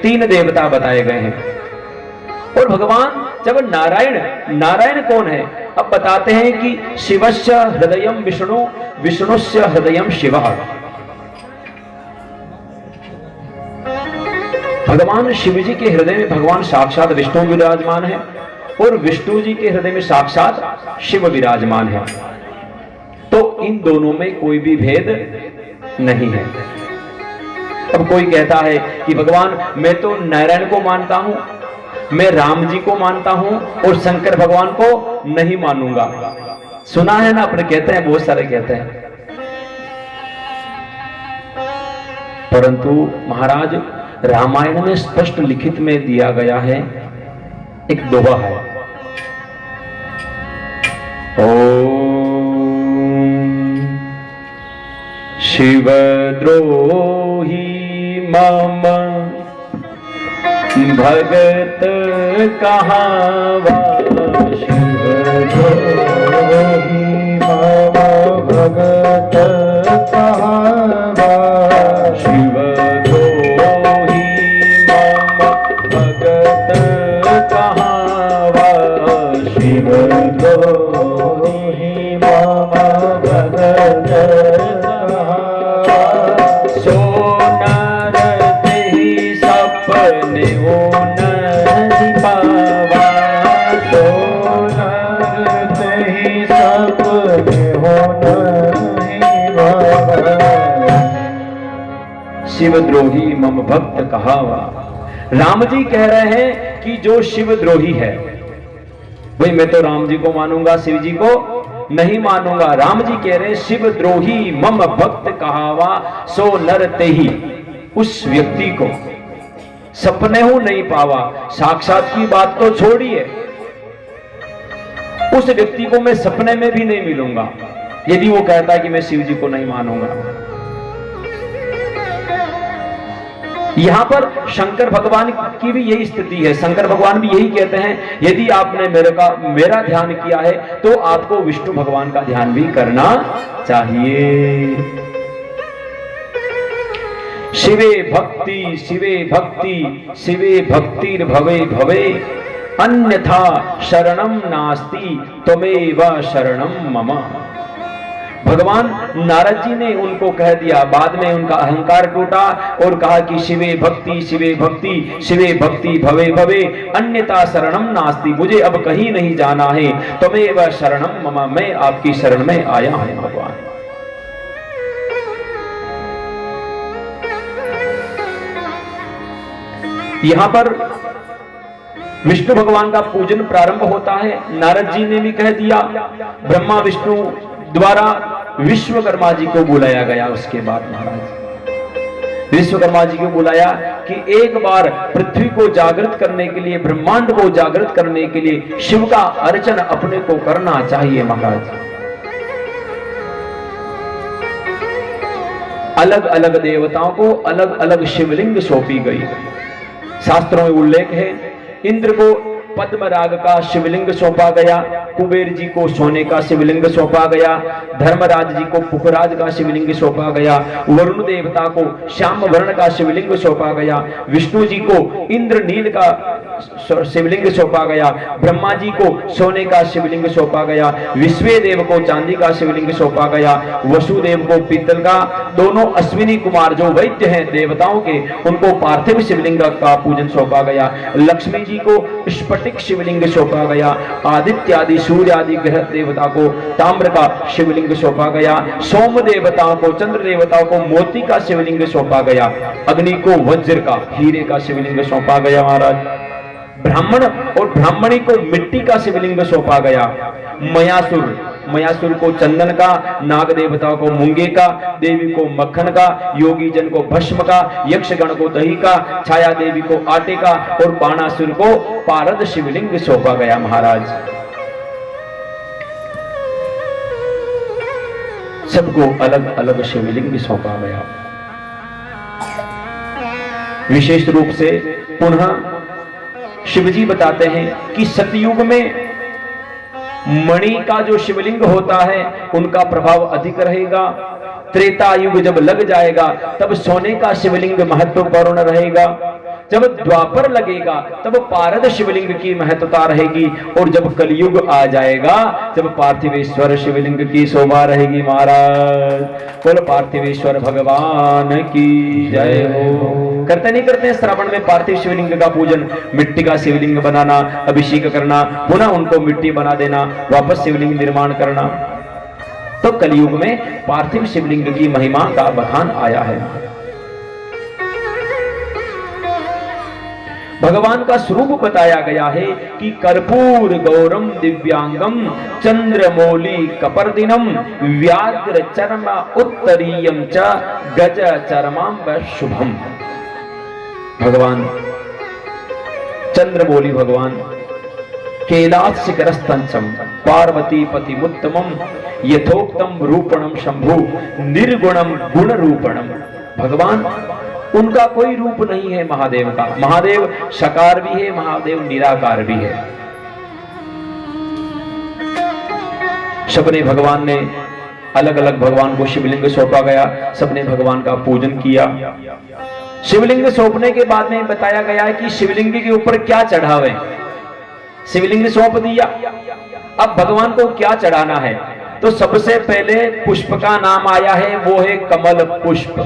[SPEAKER 1] तीन देवता बताए गए हैं। और भगवान जब नारायण कौन है? अब बताते हैं कि शिवस्य हृदयम विष्णु, विष्णुस्य हृदयम शिव। भगवान शिव जी के हृदय में भगवान साक्षात विष्णु विराजमान है और विष्णु जी के हृदय में साक्षात शिव विराजमान है। तो इन दोनों में कोई भी भेद नहीं है। अब कोई कहता है कि भगवान मैं तो नारायण को मानता हूं, मैं राम जी को मानता हूं और शंकर भगवान को नहीं मानूंगा। सुना है ना, अपने कहते हैं, बहुत सारे कहते हैं। परंतु महाराज रामायण में स्पष्ट लिखित में दिया गया है, एक दोहा है, ओम शिवद्रोही मम भगत कहावा, शिवद्रोही मम भगत कहावा, शिवद्रोही मम भगत कहावा, शिवद्रोही मम भगत कहावा, सोनर तेहि सपने हो नहीं पावा, सोनर तेहि सपने हो नहीं पावा, शिवद्रोही मम भक्त कहावा। राम जी कह रहे हैं कि जो शिवद्रोही है, भाई मैं तो राम जी को मानूंगा, शिव जी को नहीं मानूंगा। राम जी कह रहे हैं शिवद्रोही मम भक्त कहावा, सो नर तेहि, उस व्यक्ति को सपने हो नहीं पावा। साक्षात की बात तो छोड़िए, उस व्यक्ति को मैं सपने में भी नहीं मिलूंगा यदि वो कहता है कि मैं शिव जी को नहीं मानूंगा। यहां पर शंकर भगवान की भी यही स्थिति है। शंकर भगवान भी यही कहते हैं, यदि आपने मेरा ध्यान किया है तो आपको विष्णु भगवान का ध्यान भी करना चाहिए। शिवे भक्ति शिवे भक्ति शिवे भक्तिर भवे भवे, अन्यथा शरणम नास्ति त्वमेव शरणम मम। भगवान नारद जी ने उनको कह दिया, बाद में उनका अहंकार टूटा और कहा कि शिवे भक्ति शिवे भक्ति शिवे भक्ति भवे भवे, अन्यथा शरणम नास्ति, मुझे अब कहीं नहीं जाना है, त्वमेव शरणम मम, मैं आपकी शरण में आया हूं भगवान। यहां पर विष्णु भगवान का पूजन प्रारंभ होता है। नारद जी ने भी कह दिया, ब्रह्मा विष्णु द्वारा विश्वकर्मा जी को बुलाया गया। उसके बाद महाराज विश्वकर्मा जी को बुलाया कि एक बार पृथ्वी को जागृत करने के लिए, ब्रह्मांड को जागृत करने के लिए शिव का अर्चन अपने को करना चाहिए महाराज। अलग अलग देवताओं को अलग अलग शिवलिंग सौंपी गई। शास्त्रों में उल्लेख है, इंद्र को पद्मराग का शिवलिंग सौंपा गया, कुबेर जी को सोने का शिवलिंग सौंपा गया, धर्मराज जी को पुखराज का शिवलिंग सौंपा गया, वरुण देवता को श्याम वर्ण का शिवलिंग सौंपा गया, विष्णु जी को इंद्र नील का शिवलिंग सौंपा गया, ब्रह्मा जी को सोने का शिवलिंग सौंपा गया, विश्वेदेव को चांदी का शिवलिंग सौंपा गया, वसुदेव को पीतल का, दोनों अश्विनी कुमार जो वैद्य हैं देवताओं के, उनको पार्थिव शिवलिंग का पूजन सौंपा गया, लक्ष्मी जी को स्फटिक शिवलिंग सौंपा गया, आदित्य आदि सूर्य आदि ग्रह देवता को ताम्र का शिवलिंग सौंपा गया, सोम देवताओं को, चंद्र देवताओं को मोती का शिवलिंग सौंपा गया, अग्नि को वज्र का, हीरे का शिवलिंग सौंपा गया महाराज, ब्राह्मण और ब्राह्मणी को मिट्टी का शिवलिंग सौंपा गया, मयासुर को चंदन का, नाग देवताओं को मूंगे का, देवी को मक्खन का, योगी जन को भस्म का, यक्षगण को दही का, छाया देवी को आटे का और बाणासुर को पारद शिवलिंग सौंपा गया महाराज। सबको अलग अलग शिवलिंग सौंपा गया। विशेष रूप से पुनः शिवजी बताते हैं कि सतयुग में मणि का जो शिवलिंग होता है उनका प्रभाव अधिक रहेगा, त्रेता युग जब लग जाएगा तब सोने का शिवलिंग महत्वपूर्ण रहेगा, जब द्वापर लगेगा तब पारद शिवलिंग की महत्वता रहेगी, और जब कलयुग आ जाएगा जब पार्थिवेश्वर शिवलिंग की शोभा रहेगी महाराज। बोलो पार्थिवेश्वर भगवान की जय हो। करते नहीं करते हैं श्रावण में पार्थिव शिवलिंग का पूजन, मिट्टी का शिवलिंग बनाना, अभिषेक करना, पुनः उनको मिट्टी बना देना, वापस शिवलिंग निर्माण करना। तो कलयुग में पार्थिव शिवलिंग की महिमा का बखान आया है। भगवान का स्वरूप बताया गया है कि कर्पूर गौरम दिव्यांगम चंद्रमौली कपर्दिनम व्याघ्र चर्म उत्तरीयम च गज चरमांब शुभम। भगवान चंद्रमौली भगवान कैलाश शिखरस्तंचम पार्वती पतिमुत्तमम यथोक्तम रूपणम शंभु निर्गुणम गुण रूपणम। भगवान उनका कोई रूप नहीं है महादेव का। महादेव साकार भी है, महादेव निराकार भी है। सबने भगवान ने अलग अलग भगवान को शिवलिंग सौंपा गया, सबने भगवान का पूजन किया। शिवलिंग सौंपने के बाद में बताया गया है कि शिवलिंग के ऊपर क्या चढ़ावे। शिवलिंग सौंप दिया, अब भगवान को क्या चढ़ाना है, तो सबसे पहले पुष्प का नाम आया है, वो है कमल पुष्प,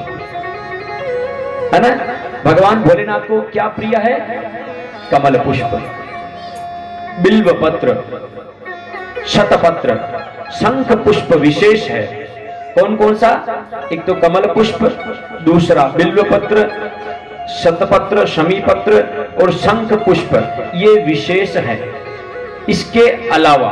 [SPEAKER 1] है ना। भगवान भोलेनाथ को क्या प्रिय है? कमल पुष्प, बिल्व पत्र, शतपत्र, शंख पुष्प विशेष है। कौन कौन सा? एक तो कमल पुष्प, दूसरा बिल्व पत्र, शतपत्र, शमी पत्र और शंख पुष्प, ये विशेष है। इसके अलावा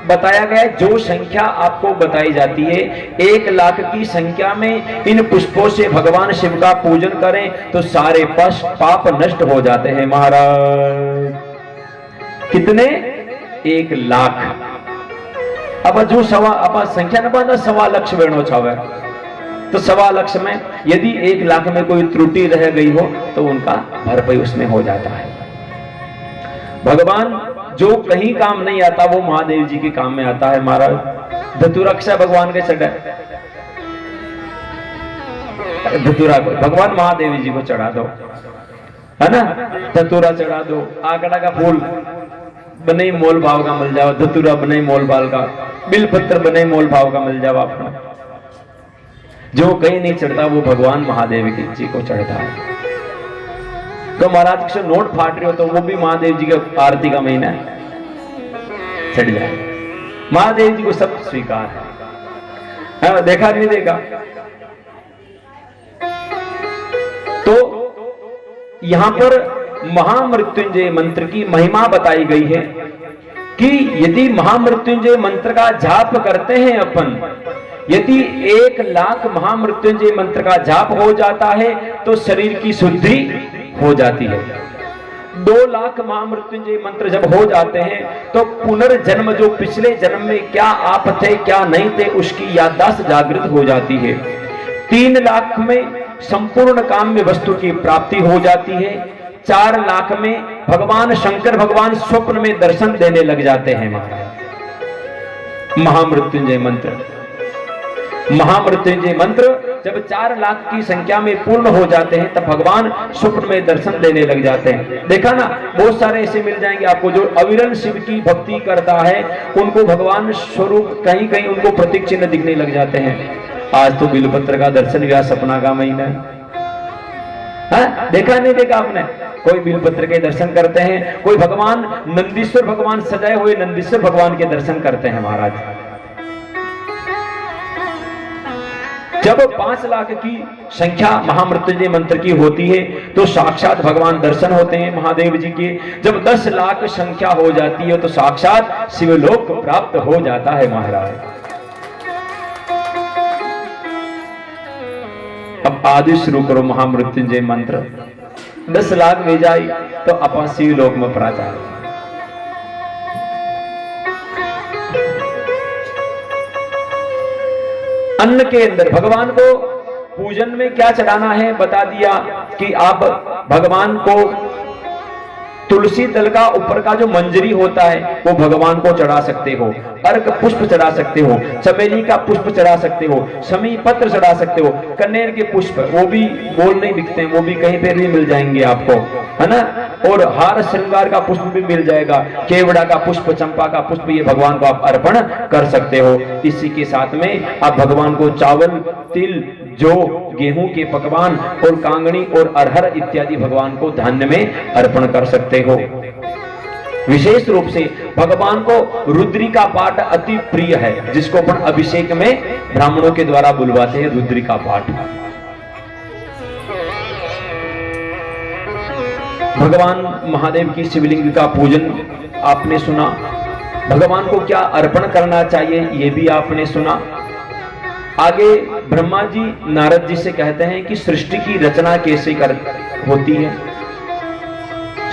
[SPEAKER 1] बताया गया जो संख्या आपको बताई जाती है 1 लाख की संख्या में इन पुष्पों से भगवान शिव का पूजन करें तो सारे पाप नष्ट हो जाते हैं महाराज। कितने? 1 लाख। अब जो अब संख्या न बना 1.25 लाख वेणो छावे, तो 1.25 लाख में यदि 1 लाख में कोई त्रुटि रह गई हो तो उनका भरपाई उसमें हो जाता है। भगवान जो कहीं काम नहीं आता वो महादेव जी के काम में आता है महाराज। धतुरक्षा भगवान के चढ़ा, धतुरा भगवान महादेव जी को चढ़ा दो, है ना। धतुरा चढ़ा दो, आकड़ा का फूल बने मोल भाव का मिल जाओ, धतुरा बने मोल भाव का, बिल पत्र बने मोल भाव का मिल जाओ आपको। जो कहीं नहीं चढ़ता वो भगवान महादेव जी को चढ़ता है। तो महाराज से नोट फाट रहे हो तो वो भी महादेव जी का आरती का महीना है, चढ़ जाए। महादेव जी को सब स्वीकार है, देखा नहीं देखा। तो यहां पर महामृत्युंजय मंत्र की महिमा बताई गई है कि यदि महामृत्युंजय मंत्र का जाप करते हैं अपन, यदि 1,00,000 महामृत्युंजय मंत्र का जाप हो जाता है तो शरीर की शुद्धि हो जाती है। 2,00,000 महामृत्युंजय मंत्र जब हो जाते हैं तो पुनर्जन्म, जो पिछले जन्म में क्या आप थे क्या नहीं थे, उसकी याददाश्त जागृत हो जाती है। 3,00,000 में संपूर्ण काम्य वस्तु की प्राप्ति हो जाती है। 4,00,000 में भगवान शंकर भगवान स्वप्न में दर्शन देने लग जाते हैं। महामृत्युंजय मंत्र, महामृत्युंजय मंत्र जब 4,00,000 की संख्या में पूर्ण हो जाते हैं तब भगवान स्वप्न में दर्शन देने लग जाते हैं। देखा ना, बहुत सारे ऐसे मिल जाएंगे आपको जो अविरल शिव की भक्ति करता है, उनको भगवान स्वरूप कहीं कहीं उनको प्रतीक चिन्ह दिखने लग जाते हैं। आज तो बिलपत्र का दर्शन हुआ, सपना का महीना है, देखा नहीं देखा आपने? कोई बिलपत्र के दर्शन करते हैं, कोई भगवान नंदीश्वर भगवान सजाए हुए नंदीश्वर भगवान के दर्शन करते हैं। महाराज जब 5,00,000 की संख्या महामृत्युंजय मंत्र की होती है तो साक्षात भगवान दर्शन होते हैं महादेव जी के। जब 10,00,000 संख्या हो जाती है तो साक्षात शिवलोक प्राप्त हो जाता है। महाराज अब आदि शुरू करो महामृत्युंजय मंत्र। 10,00,000 में जाए तो अपन शिवलोक में प्राचार। अन्न के अंदर भगवान को पूजन में क्या चढ़ाना है बता दिया कि आप भगवान को तुलसी दल का ऊपर का जो मंजरी होता है वो भगवान को चढ़ा सकते हो, अर्क पुष्प चढ़ा सकते हो, चमेली का पुष्प चढ़ा सकते हो, समी पत्र चढ़ा सकते हो, कनेर के पुष्प, वो भी गोल नहीं बिकते हैं, वो भी कहीं पे भी मिल जाएंगे आपको, है ना। और हार श्रृंगार का पुष्प भी मिल जाएगा, केवड़ा का पुष्प, चंपा का पुष्प, ये भगवान को आप अर्पण कर सकते हो। इसी के साथ में आप भगवान को चावल, तिल, जौ, गेहूं के पकवान और कांगनी और अरहर इत्यादि भगवान को धान्य में अर्पण कर सकते हो। विशेष रूप से भगवान को रुद्री का पाठ अति प्रिय है, जिसको अपन अभिषेक में ब्राह्मणों के द्वारा बुलवाते हैं, रुद्री का पाठ। भगवान महादेव की शिवलिंग का पूजन आपने सुना, भगवान को क्या अर्पण करना चाहिए ये भी आपने सुना। आगे ब्रह्मा जी नारद जी से कहते हैं कि सृष्टि की रचना कैसे होती है।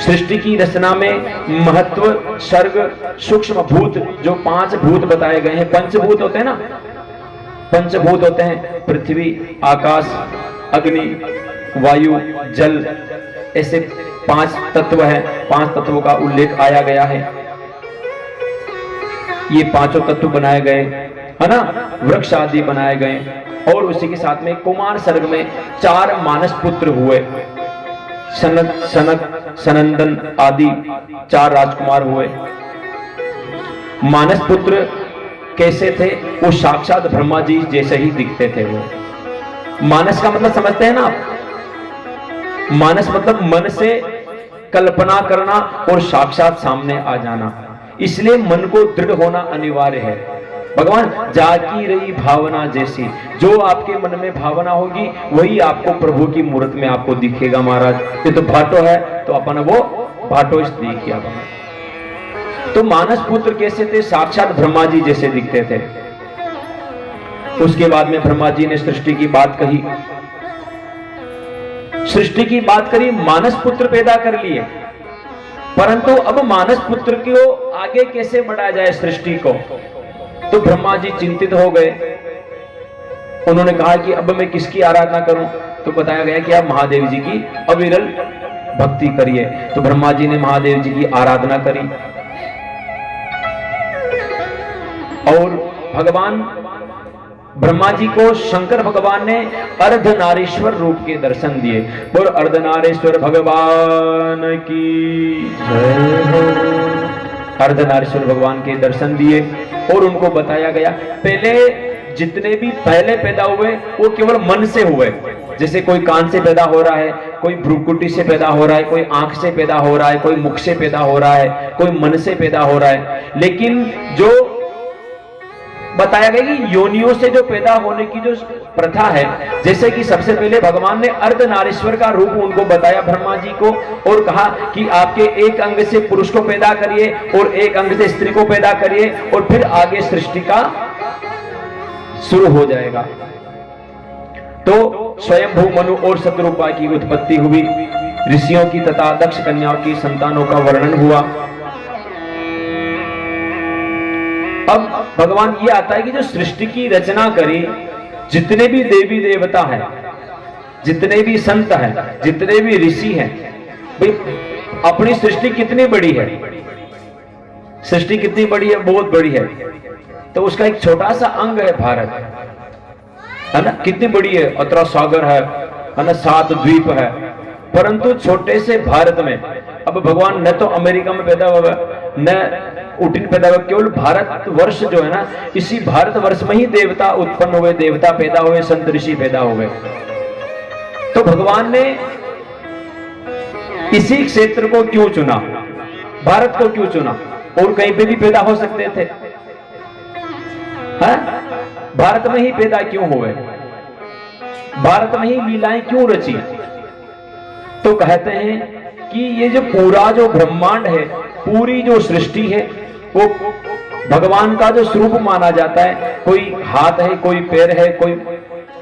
[SPEAKER 1] सृष्टि की रचना में महत्व, सर्ग, सूक्ष्म भूत, जो 5 भूत बताए गए हैं, पंचभूत होते हैं ना, पंचभूत होते हैं पृथ्वी, आकाश, अग्नि, वायु, जल, ऐसे 5 तत्व है। 5 तत्वों का उल्लेख आया गया है। ये 5 तत्व बनाए गए, है ना, वृक्ष आदि बनाए गए। और उसी के साथ में कुमार सर्ग में 4 मानस पुत्र हुए, सनक, सनंदन आदि 4 राजकुमार हुए। मानस पुत्र कैसे थे? वो साक्षात ब्रह्मा जी जैसे ही दिखते थे। वो मानस का मतलब समझते हैं ना आप? मानस मतलब मन से कल्पना करना और साक्षात सामने आ जाना, इसलिए मन को दृढ़ होना अनिवार्य है। भगवान जागी रही भावना जैसी, जो आपके मन में भावना होगी वही आपको प्रभु की मूर्त में आपको दिखेगा। महाराज ये तो भाटो है तो अपन वो भाटो देखिए। तो मानस पुत्र कैसे थे? साक्षात ब्रह्मा जी जैसे दिखते थे। उसके बाद में ब्रह्मा जी ने सृष्टि की बात कही, सृष्टि की बात करी, मानस पुत्र पैदा कर लिए, परंतु अब मानस पुत्र को आगे कैसे बढ़ाया जाए सृष्टि को? तो ब्रह्मा जी चिंतित हो गए। उन्होंने कहा कि अब मैं किसकी आराधना करूं? तो बताया गया कि आप महादेव जी की अविरल भक्ति करिए। तो ब्रह्मा जी ने महादेव जी की आराधना करी और भगवान ब्रह्मा जी को शंकर भगवान ने अर्धनारीश्वर रूप के दर्शन दिए। और अर्धनारीश्वर भगवान की जय हो। अर्धनारीश्वर भगवान के दर्शन दिए और उनको बताया गया, पहले जितने भी पहले पैदा हुए वो केवल मन से हुए। जैसे कोई कान से पैदा हो रहा है, कोई भ्रुकुटी से पैदा हो रहा है, कोई आंख से पैदा हो रहा है, कोई मुख से पैदा हो रहा है, कोई मन से पैदा हो रहा है। लेकिन जो बताया गया कि योनियों से जो पैदा होने की जो प्रथा है, जैसे कि सबसे पहले भगवान ने अर्धनारीश्वर का रूप उनको बताया ब्रह्मा जी को, और कहा कि आपके एक अंग से पुरुष को पैदा करिए और एक अंग से स्त्री को पैदा करिए, और फिर आगे सृष्टि का शुरू हो जाएगा। तो स्वयंभू मनु और शतरूपा की उत्पत्ति हुई, ऋषियों की तथा दक्ष कन्याओं की संतानों का वर्णन हुआ। अब भगवान ये आता है कि जो सृष्टि की रचना करी, जितने भी देवी देवता हैं, जितने भी संत हैं, जितने भी ऋषि हैं, भाई अपनी सृष्टि कितनी बड़ी है, सृष्टि कितनी बड़ी है, बहुत बड़ी है। तो उसका एक छोटा सा अंग है भारत, है ना, कितनी बड़ी है, अतरा सागर है ना, 7 द्वीप है, परंतु छोटे से भारत में अब भगवान न तो अमेरिका में पैदा हुआ, न उटिन पैदा हुआ, केवल भारत वर्ष जो है ना, इसी भारत वर्ष में ही देवता उत्पन्न हुए, देवता पैदा हुए, संत ऋषि पैदा हुए। तो भगवान ने इसी क्षेत्र को क्यों चुना, भारत को क्यों चुना, और कहीं पे भी पैदा हो सकते थे, है? भारत में ही पैदा क्यों हुए, भारत में ही लीलाएं क्यों रची? तो कहते हैं कि ये जो पूरा जो ब्रह्मांड है, पूरी जो सृष्टि है, वो भगवान का जो स्वरूप माना जाता है। कोई हाथ है, कोई पैर है, कोई,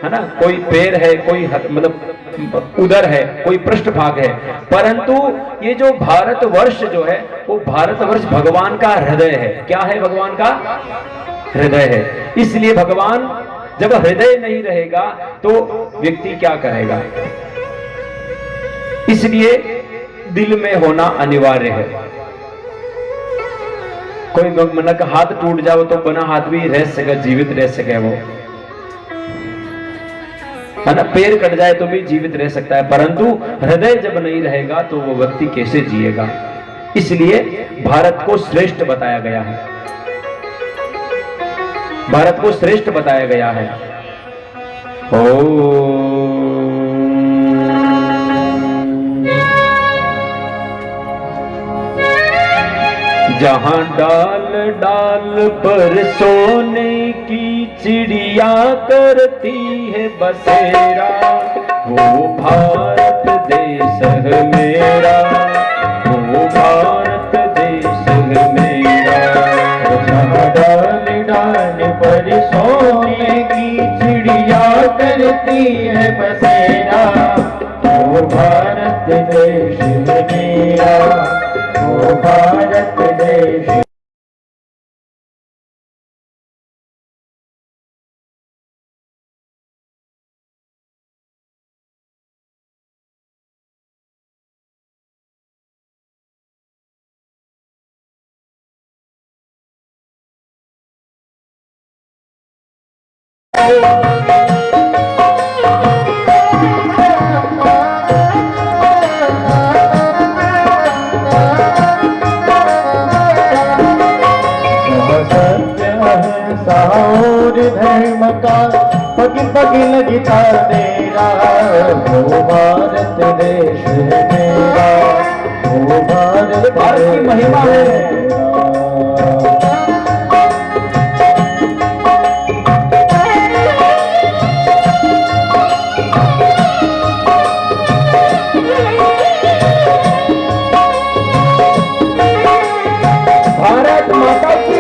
[SPEAKER 1] है ना, कोई पैर है, कोई मतलब उदर है, कोई पृष्ठभाग है, परंतु ये जो भारतवर्ष जो है, वो भारतवर्ष भगवान का हृदय है। क्या है? भगवान का हृदय है। इसलिए भगवान, जब हृदय नहीं रहेगा तो व्यक्ति क्या करेगा? इसलिए दिल में होना अनिवार्य है। कोई मन का हाथ टूट जाओ तो बना हाथ भी रह सके, जीवित रह सके वो, है ना, पैर कट जाए तो भी जीवित रह सकता है, परंतु हृदय जब नहीं रहेगा तो वो व्यक्ति कैसे जिएगा? इसलिए भारत को श्रेष्ठ बताया गया है, भारत को श्रेष्ठ बताया गया है। जहां डाल डाल पर सोने की चिड़िया करती है बसेरा, वो भारत देश है मेरा, वो भारत देश है मेरा। जहां डाल डाल पर सोने की चिड़िया करती है बसेरा, वो भारत देश है मेरा, वो भारत देश। धर्म का पग पग लगता तेरा, वो भारत देश है मेरा, वो भारत की महिमा है। भारत माता की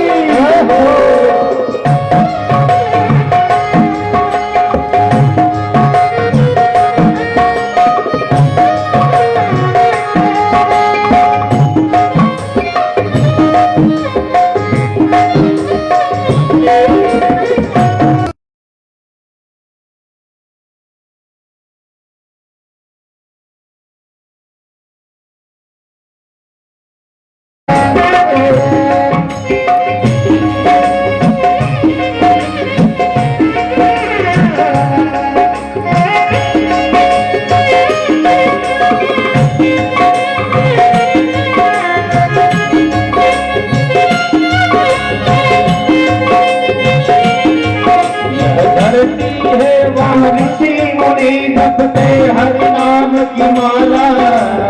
[SPEAKER 1] जपते हरि नाम की माला,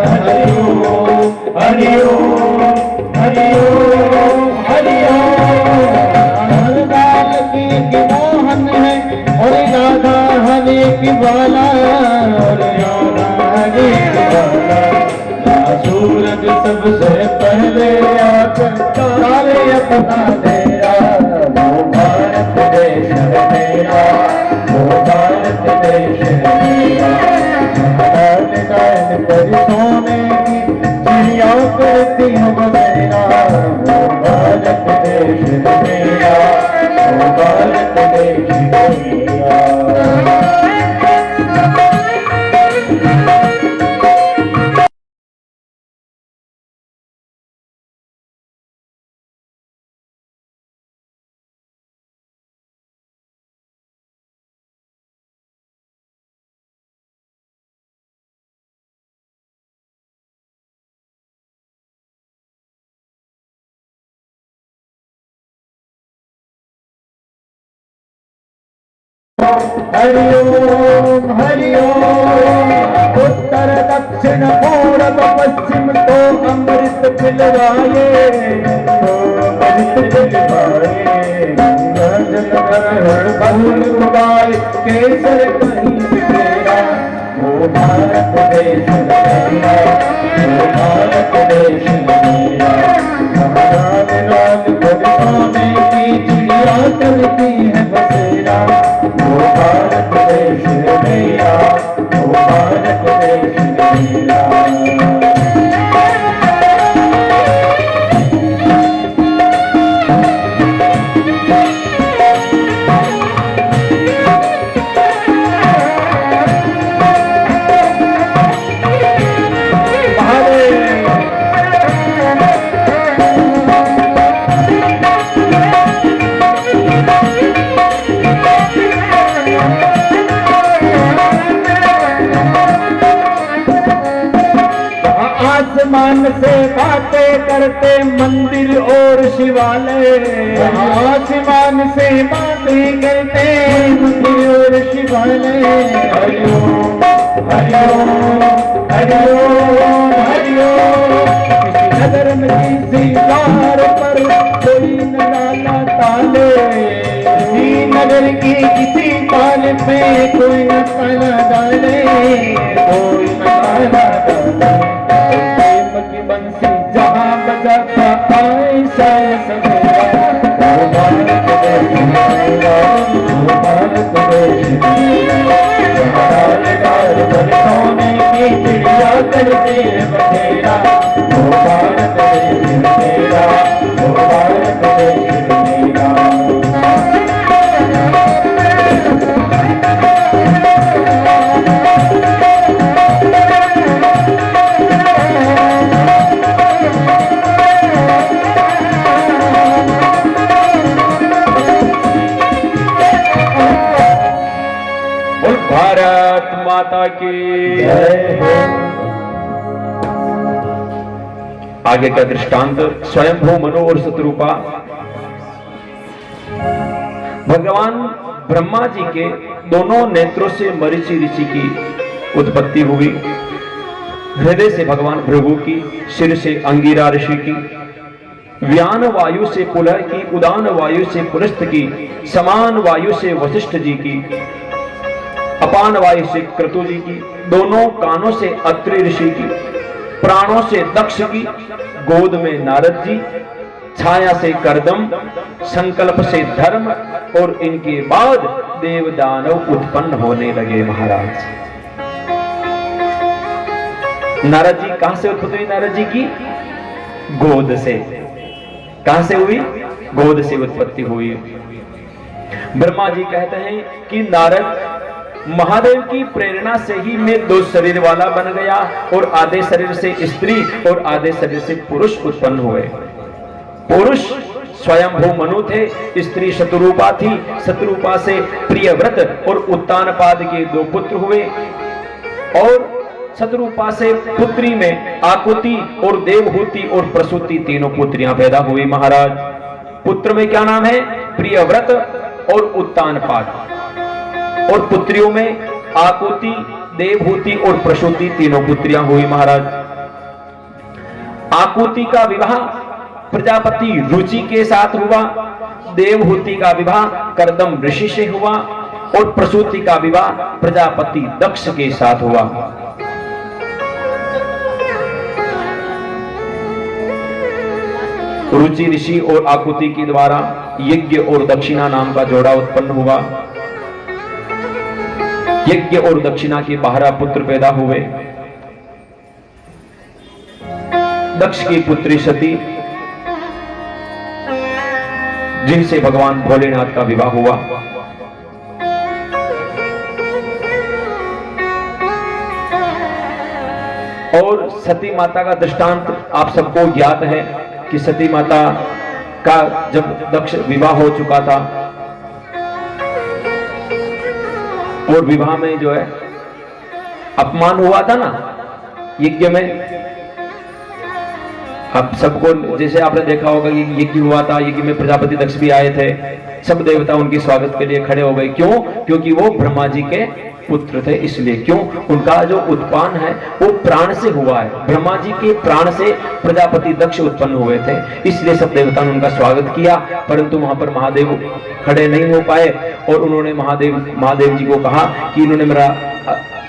[SPEAKER 1] हरिओ हरिओ हरिओ हरिओ। हर दाल की
[SPEAKER 2] की बाला और हरि की बाला, सूरज सबसे पहले आकर डाले अपना डेरा, वो भारत देश है मेरा, वो भारत देश है मेरा। नैन पर सोने की चिड़िया करती हूँ बसेरा, वो भारत देश है मेरा, वो भारत देश है मेरा। हरि ओम हरि ओम। उत्तर दक्षिण पूरब पश्चिम तो अमृत पिलवाए, तो अमृत पिलवाए। बहुल उगाए केसर कहीं बिखेरा, वो भारत देश मेरा, वो भारत देश मेरा। लाल लाल सोने की चिड़िया करती है बसेरा, वो भारत देश मेरा, वो भारत देश मेरा। आसमान से बातें करते मंदिर और शिवालय, आसमान से बातें करते मंदिर और शिवालय। हरि ओम हरि ओम हरि ओम हरि ओम। किसी नगर में किसी द्वार पर कोई न डाला ताले, किसी नगर की किसी ताले पे कोई न ताला डाले, कोई न ताला डाले। की बंसी जहाँ बजाता ऐसा सवेरा, वो भारत देश मेरा, वो भारत देश मेरा। लाल लाल सोने की चिड़िया करती है बसेरा, वो भारत देश मेरा, वो भारत देश मेरा।
[SPEAKER 1] भारत माता की जय। आगे का दृष्टांत स्वयंभू मनु और शत्रुपा। भगवान ब्रह्मा जी के दोनों नेत्रों से मरीचि ऋषि की उत्पत्ति हुई। हृदय से भगवान भृगु की, सिर से अंगिरा ऋषि की, व्यान वायु से पुलह की, उदान वायु से पुलस्त्य की, समान वायु से वशिष्ठ जी की, अपान वायु से क्रतु जी की, दोनों कानों से अत्रि ऋषि की, प्राणों से दक्ष की, गोद में नारद जी, छाया से करदम, संकल्प से धर्म, और इनके बाद देव दानव उत्पन्न होने लगे। महाराज नारद जी कहां से उत्पत्ति हुई? नारद जी की गोद से। कहां से हुई? गोद से उत्पत्ति हुई। ब्रह्मा जी कहते हैं कि नारद महादेव की प्रेरणा से ही मैं दो शरीर वाला बन गया, और आधे शरीर से स्त्री और आधे शरीर से पुरुष उत्पन्न हुए। पुरुष स्वयंभू मनु थे, स्त्री शत्रुपा थी, शत्रुपा से प्रियव्रत और उत्तानपाद के दो पुत्र हुए, और शत्रुपा से पुत्री में आकुति और देवहूति और प्रसूति तीनों पुत्रियां पैदा हुई। महाराज पुत्र में क्या नाम है? प्रियव्रत और उत्तानपाद, और पुत्रियों में आकुति, देवहूति और प्रसूति तीनों पुत्रियां हुई। महाराज आकुति का विवाह प्रजापति रुचि के साथ हुआ, देवहूति का विवाह करदम ऋषि से हुआ, और प्रसूति का विवाह प्रजापति दक्ष के साथ हुआ। रुचि ऋषि और आकुति के द्वारा यज्ञ और दक्षिणा नाम का जोड़ा उत्पन्न हुआ। यज्ञ और दक्षिणा के 12 पुत्र पैदा हुए। दक्ष की पुत्री सती, जिनसे भगवान भोलेनाथ का विवाह हुआ। और सती माता का दृष्टांत आप सबको ज्ञात है कि सती माता का जब दक्ष विवाह हो चुका था और विवाह में जो है अपमान हुआ था ना यज्ञ में, आप सबको जैसे आपने देखा होगा कि यज्ञ हुआ था, यज्ञ में प्रजापति दक्ष भी आए थे, सब देवता उनके स्वागत के लिए खड़े हो गए। क्यों? क्योंकि वो ब्रह्मा जी के पुत्र थे, इसलिए। क्यों? उनका जो उत्पान है वो प्राण से हुआ है, ब्रह्मा जी के प्राण से प्रजापति दक्ष उत्पन्न हुए थे, इसलिए सब देवता ने उनका स्वागत किया। परंतु वहां पर महादेव खड़े नहीं हो पाए और उन्होंने महादेव जी को कहा कि इन्होंने मेरा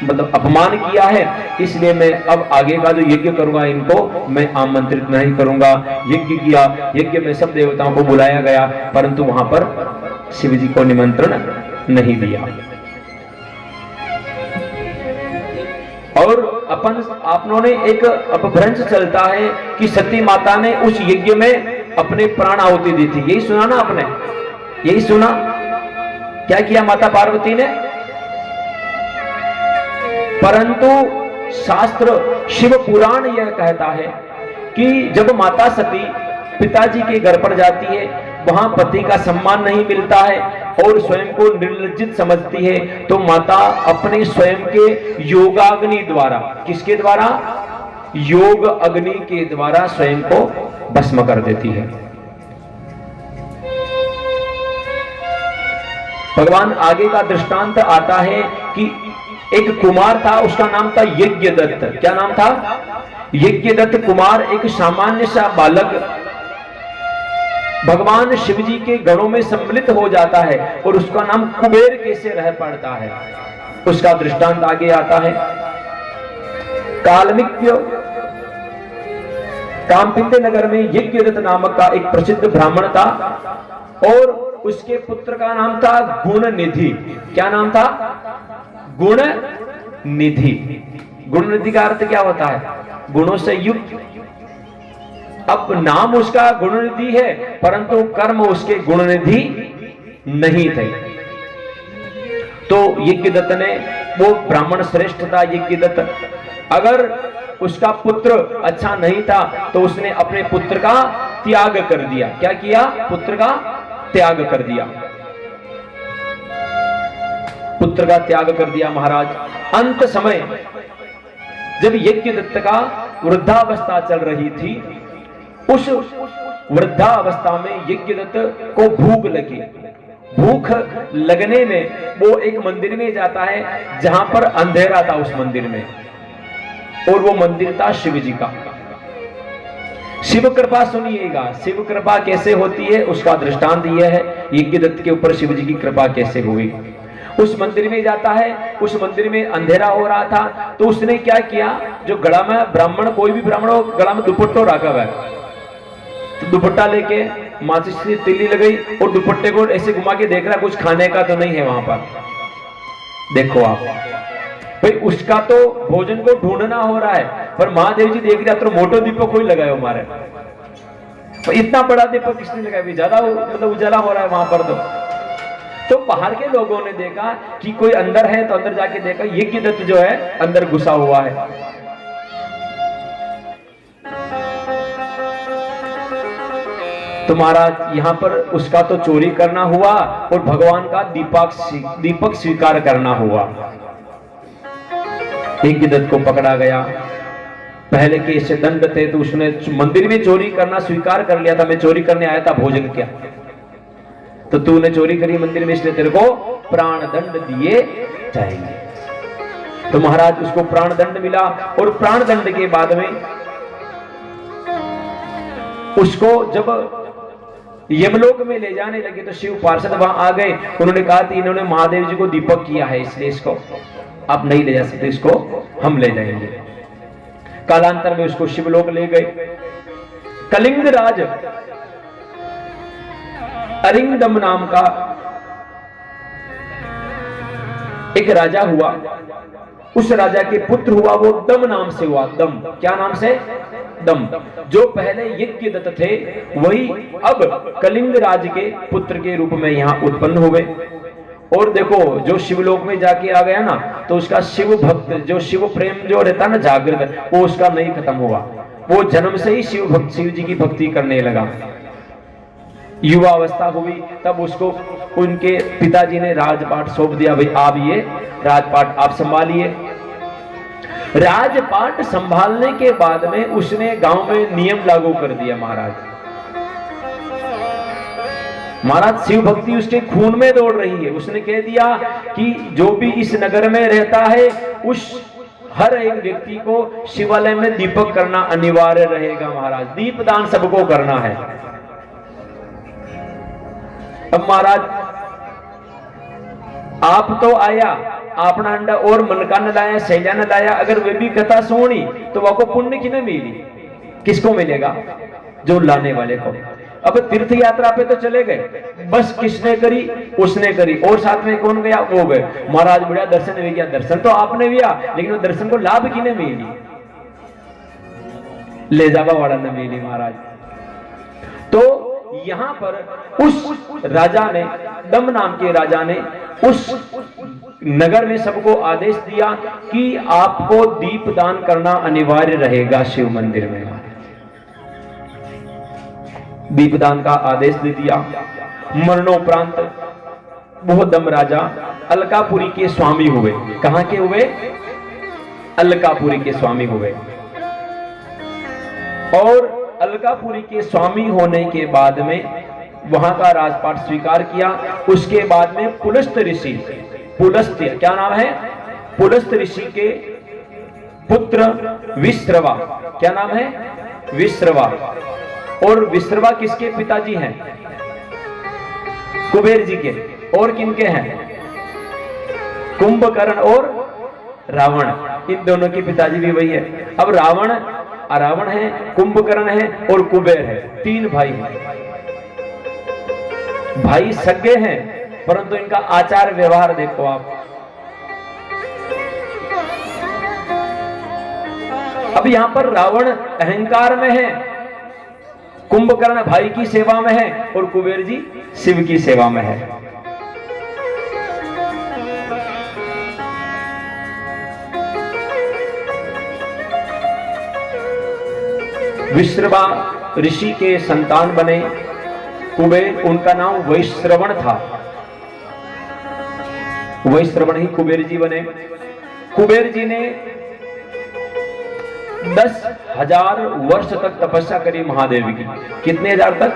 [SPEAKER 1] मतलब अपमान किया है, इसलिए मैं अब आगे का जो यज्ञ करूंगा इनको मैं आमंत्रित नहीं करूंगा। यज्ञ किया, यज्ञ में सब देवताओं को बुलाया गया, परंतु वहां पर शिव जी को निमंत्रण नहीं दिया। और आपनों ने एक अपभ्रंश चलता है कि सती माता ने उस यज्ञ में अपने प्राण आहुति दी थी। यही सुना ना आपने? यही सुना? क्या किया माता पार्वती ने? परंतु शास्त्र शिव पुराण यह कहता है कि जब माता सती पिताजी के घर पर जाती है, वहां पति का सम्मान नहीं मिलता है और स्वयं को निर्लज्जित समझती है, तो माता अपने स्वयं के योगाग्नि द्वारा, किसके द्वारा? योग अग्नि के द्वारा स्वयं को भस्म कर देती है। भगवान आगे का दृष्टांत आता है कि एक कुमार था, उसका नाम था यज्ञदत्त। क्या नाम था? यज्ञदत्त कुमार एक सामान्य सा बालक भगवान शिव जी के गणों में सम्मिलित हो जाता है और उसका नाम कुबेर कैसे रह पड़ता है, उसका दृष्टांत आगे आता है। कालमिक्य कामपिंद नगर में यज्ञदत्त नामक का एक प्रसिद्ध ब्राह्मण था और उसके पुत्र का नाम था गुण निधि। क्या नाम था? गुण निधि। गुण निधि का अर्थ क्या होता है? गुणों से युक्त। अब नाम उसका गुण निधि है, परंतु कर्म उसके गुण निधि नहीं थे। तो यज्ञदत्त ने, वो ब्राह्मण श्रेष्ठ था यज्ञदत्त, अगर उसका पुत्र अच्छा नहीं था तो उसने अपने पुत्र का त्याग कर दिया। क्या किया? पुत्र का त्याग कर दिया। पुत्र का त्याग कर दिया महाराज। अंत समय जब यज्ञदत्त का वृद्धावस्था चल रही थी, उस वृद्धावस्था में यज्ञदत्त को भूख लगी। भूख लगने में वो एक मंदिर में जाता है जहां पर अंधेरा था उस मंदिर में, और वो मंदिर था शिव जी का। शिव कृपा सुनिएगा, शिव कृपा कैसे होती है उसका दृष्टांत यह है, यज्ञदत्त के ऊपर शिव जी की कृपा कैसे हुई। उस मंदिर में जाता है, उस मंदिर में अंधेरा हो रहा था, तो उसने क्या किया, जो गला में ब्राह्मण, कोई भी ब्राह्मण हो, गला में दुपट्टा रखा हुआ है, तो दुपट्टा लेके माचिस से तिल्ली लगाई और दुपट्टे को ऐसे घुमा के देख रहा, कुछ खाने का तो नहीं है वहां पर। देखो आप भाई, उसका तो भोजन को ढूंढना हो रहा है, पर महादेव जी देख रहा तो मोटो दीपक कोई लगाए हमारे, तो इतना बड़ा दीपक किसने लगाया? ज्यादा मतलब उजाला हो रहा है वहां पर। तो बाहर के लोगों ने देखा कि कोई अंदर है, तो अंदर जाके देखा यज्ञदत्त जो है अंदर घुसा हुआ है। तो महाराज यहां पर उसका तो चोरी करना हुआ और भगवान का दीपक स्वीकार करना हुआ। यज्ञदत्त को पकड़ा गया। पहले के ऐसे दंड थे, तो उसने मंदिर में चोरी करना स्वीकार कर लिया था, मैं चोरी करने आया था, भोजन क्या, तो तूने चोरी करी मंदिर में, इसलिए तेरे को प्राण दंड दिए जाएंगे। तो महाराज उसको प्राण दंड मिला, और प्राण दंड के बाद में उसको जब यमलोक में ले जाने लगे तो शिव पार्षद वहां आ गए। उन्होंने कहा कि इन्होंने महादेव जी को दीपक किया है, इसलिए इसको आप नहीं ले जा सकते, इसको हम ले जाएंगे। कालांतर में उसको शिवलोक ले गए। कलिंग राज अरिंदम नाम का एक राजा हुआ। उस राजा के पुत्र हुआ वो दम नाम से हुआ। दम, क्या नाम से? दम। जो पहले यज्ञदत्त थे वही अब कलिंग राज के पुत्र के रूप में यहां उत्पन्न हुए। और देखो जो शिवलोक में जाके आ गया ना, तो उसका शिव भक्त, जो शिव प्रेम जो रहता ना जागृत, वो उसका नहीं खत्म हुआ। वो जन्म से ही शिव जी की भक्ति करने लगा। युवा अवस्था हुई तब उसको उनके पिताजी ने राजपाट सौंप दिया, भाई आप ये राजपाट आप संभालिए। राजपाट संभालने के बाद में उसने गांव में नियम लागू कर दिया। महाराज शिव भक्ति उसके खून में दौड़ रही है। उसने कह दिया कि जो भी इस नगर में रहता है उस हर एक व्यक्ति को शिवालय में दीपक करना अनिवार्य रहेगा। महाराज दीपदान सबको करना है। अब महाराज आप तो आया, अपना अंडा और मनका न लाया, सैला न लाया, अगर वे भी कथा सुनी तो वह को पुण्य की न मिली। किसको मिलेगा? जो लाने वाले को। अब तीर्थ यात्रा पे तो चले गए, बस किसने करी? उसने करी। और साथ में कौन गया? वो गए। महाराज बढ़िया दर्शन भी किया। दर्शन तो आपने किया, लेकिन वो दर्शन को लाभ की न मिली, ले जावा वाला न मिली। महाराज तो यहां पर उस राजा ने, दम नाम के राजा ने उस नगर में सबको आदेश दिया कि आपको दीपदान करना अनिवार्य रहेगा शिव मंदिर में। दीपदान का आदेश दे दिया। मरणोपरांत वो दम राजा अलकापुरी के स्वामी हुए। कहां के हुए? अलकापुरी के स्वामी हुए। और अलकापुरी के स्वामी होने के बाद में वहां का राजपाट स्वीकार किया। उसके बाद में पुलस्त ऋषि, पुलस्त्य क्या नाम है? पुलस्त ऋषि के पुत्र विश्रवा, क्या नाम है? विश्रवा। और विश्रवा किसके पिताजी हैं? कुबेर जी के। और किनके हैं? कुंभकर्ण और रावण। इन दोनों के पिताजी भी वही है। अब रावण है, कुंभकर्ण है और कुबेर है। तीन भाई हैं। भाई सगे हैं, परंतु इनका आचार व्यवहार देखो आप। अब यहां पर रावण अहंकार में है, कुंभकर्ण भाई की सेवा में है और कुबेर जी शिव की सेवा में है। विश्रवा ऋषि के संतान बने कुबेर। उनका नाम वैश्रवण था। वैश्रवण ही कुबेर जी बने। कुबेर जी ने 10,000 वर्ष तक तपस्या करी महादेव की। कितने हजार तक?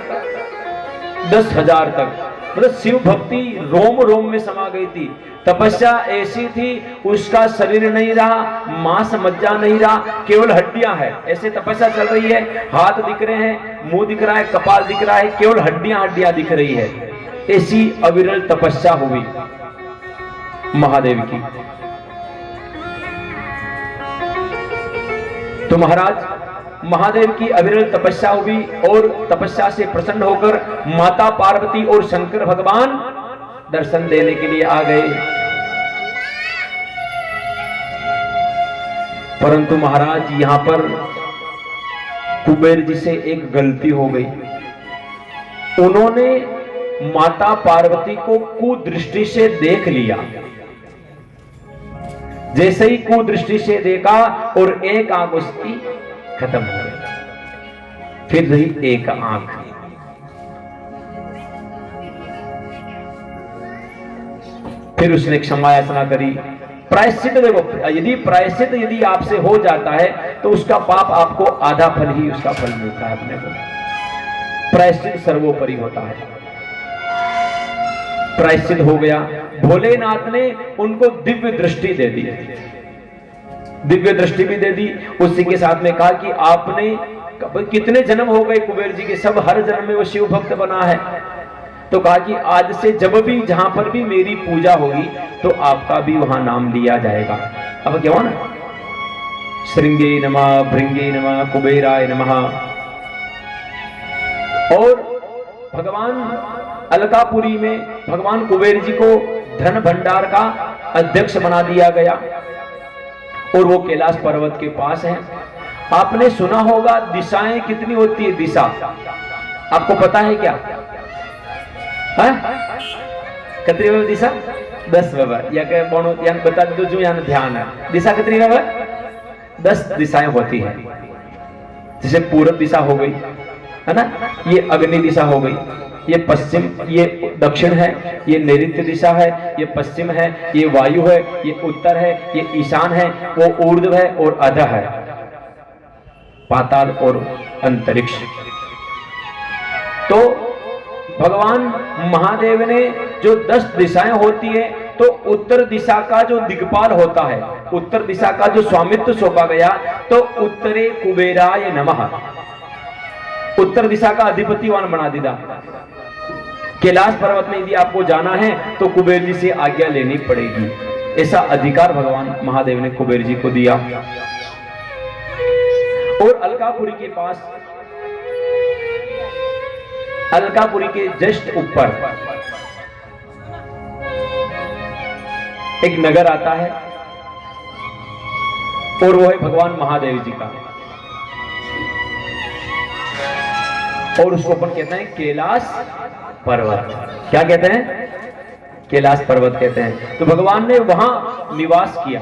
[SPEAKER 1] 10,000 तक। मतलब शिव भक्ति रोम रोम में समा गई थी। तपस्या ऐसी थी, उसका शरीर नहीं रहा, मांस मज्जा नहीं रहा, केवल हड्डियां हैं। ऐसे तपस्या चल रही है, हाथ दिख रहे हैं, मुंह दिख रहा है, कपाल दिख रहा है, केवल हड्डियां दिख रही है। ऐसी अविरल तपस्या हुई महादेव की। तो महाराज महादेव की अविरल तपस्या हुई और तपस्या से प्रसन्न होकर माता पार्वती और शंकर भगवान दर्शन देने के लिए आ गए। परंतु महाराज यहां पर कुबेर जी से एक गलती हो गई। उन्होंने माता पार्वती को कुदृष्टि से देख लिया। जैसे ही कुदृष्टि से देखा और एक आंख उसकी खत्म हो गई, फिर रही एक आंख। फिर उसने क्षमा याचना करी। प्रायश्चित देखो, यदि आपसे हो जाता है तो उसका पाप आपको आधा फल ही उसका फल मिलता है अपने को। प्रायश्चित सर्वोपरि होता है। प्रायश्चित हो गया। भोलेनाथ ने उनको दिव्य दृष्टि दे दी। दिव्य दृष्टि भी दे दी। उसी के साथ में कहा कि आपने कितने जन्म हो गए कुबेर जी के, सब हर जन्म में वो शिव भक्त बना है। तो कहा कि आज से जब भी जहां पर भी मेरी पूजा होगी तो आपका भी वहां नाम लिया जाएगा। अब क्या हुआ ना, श्रृंगे नमः, भृंगे नमः, कुबेराय नमः। और भगवान अलकापुरी में भगवान कुबेर जी को धन भंडार का अध्यक्ष बना दिया गया और वो कैलाश पर्वत के पास है। आपने सुना होगा दिशाएं कितनी होती है, दिशा आपको पता है क्या? कितनी बाबा दिशा? 10 बाबा, या बता दो जो यहाँ ध्यान है। दिशा कितनी बाबा? 10 दिशाएं होती है। जैसे पूर्व दिशा हो गई है ना, ये अग्नि दिशा हो गई, ये पश्चिम, ये दक्षिण है, ये नैऋत्य दिशा है, ये पश्चिम है, ये वायु है, ये उत्तर है, ये ईशान है, वो ऊर्ध्व है और अधः है, पाताल और अंतरिक्ष। तो भगवान महादेव ने जो 10 दिशाएं होती है, तो उत्तर दिशा का जो दिक्पाल होता है, उत्तर दिशा का जो स्वामित्व सौंपा गया, तो उत्तरे कुबेराय नमः, उत्तर दिशा का अधिपतिवान बना दिया। कैलाश पर्वत में यदि आपको जाना है तो कुबेर जी से आज्ञा लेनी पड़ेगी, ऐसा अधिकार भगवान महादेव ने कुबेर जी को दिया। और अलकापुरी के पास, अलकापुरी के जस्ट ऊपर एक नगर आता है और वो है भगवान महादेव जी का, और उसको अपन कहते हैं कैलाश पर्वत। क्या कहते हैं? कैलाश पर्वत कहते हैं। तो भगवान ने वहां निवास किया,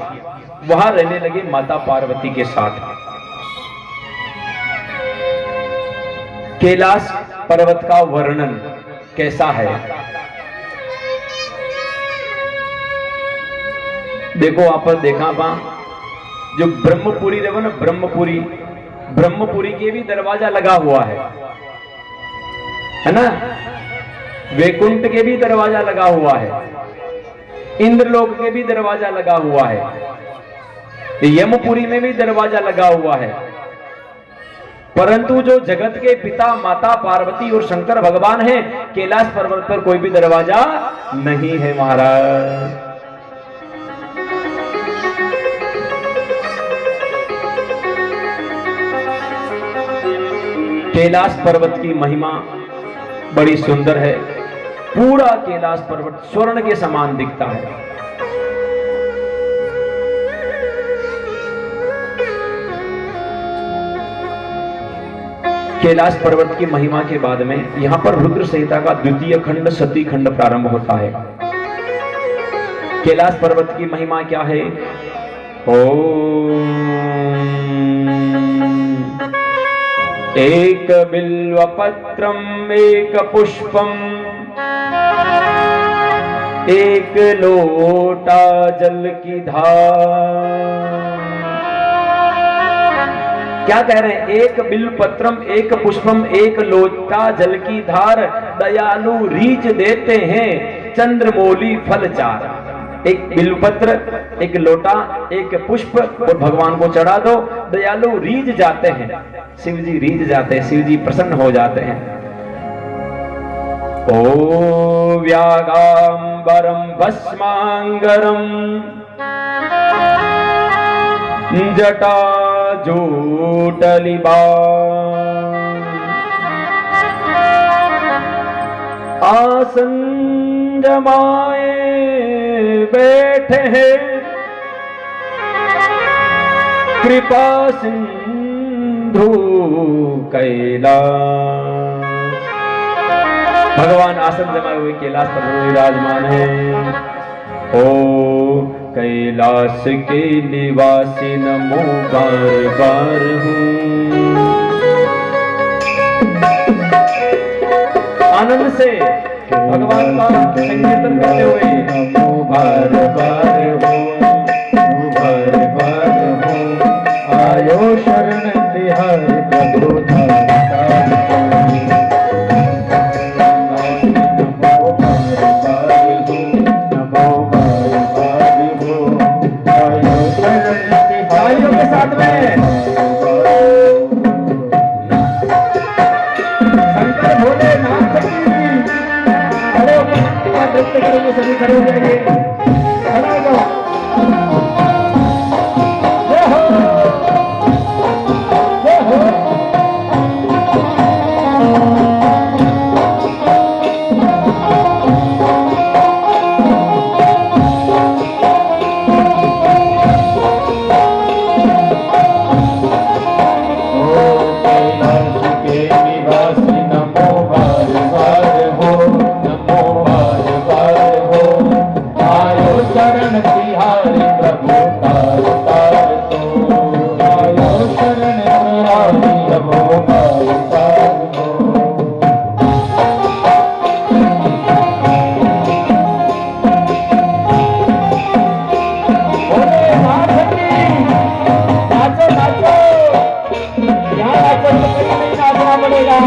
[SPEAKER 1] वहां रहने लगे माता पार्वती के साथ। कैलाश पर्वत का वर्णन कैसा है? देखो आप देखा जो ब्रह्मपुरी देखो ना, ब्रह्मपुरी, ब्रह्मपुरी के भी दरवाजा लगा हुआ है ना, वैकुंठ के भी दरवाजा लगा हुआ है, इंद्रलोक के भी दरवाजा लगा हुआ है, यमपुरी में भी दरवाजा लगा हुआ है। परंतु जो जगत के पिता माता पार्वती और शंकर भगवान हैं, कैलाश पर्वत पर कोई भी दरवाजा नहीं है महाराज। कैलाश पर्वत की महिमा बड़ी सुंदर है। पूरा कैलाश पर्वत स्वर्ण के समान दिखता है। कैलाश पर्वत की महिमा के बाद में यहां पर रुद्र संहिता का द्वितीय खंड सती खंड प्रारंभ होता है। कैलाश पर्वत की महिमा क्या है? एक बिल्वपत्रम एक पुष्पम एक लोटा जल की धार। क्या कह रहे हैं? एक बिल्वपत्रम एक पुष्पम एक लोटा जल की धार, दयालु रीच देते हैं चंद्रमौली फल चार। एक बिल्वपत्र, एक लोटा, एक पुष्प और भगवान को चढ़ा दो, दयालु रीझ जाते हैं, शिव जी रीझ जाते हैं, शिव जी प्रसन्न हो जाते हैं। ओ व्यागांबरम भस्मांगरम जटा जोटलिबा आसन जमाए बैठे हैं कृपा सिंधु कैलाश। भगवान आसन जमाए हुए कैलाश पर विराजमान है। ओ कैलाश के निवासी नमो बार बार हूँ। आनंद से भगवान का संकीर्तन करते हुए नमो बार बार हो, बार बार हो, आयो शरण तिहार प्रभु धाम। नाथ की नाचो नाचो, यहाँ नाचो तो कहीं नहीं नाचना पड़ेगा।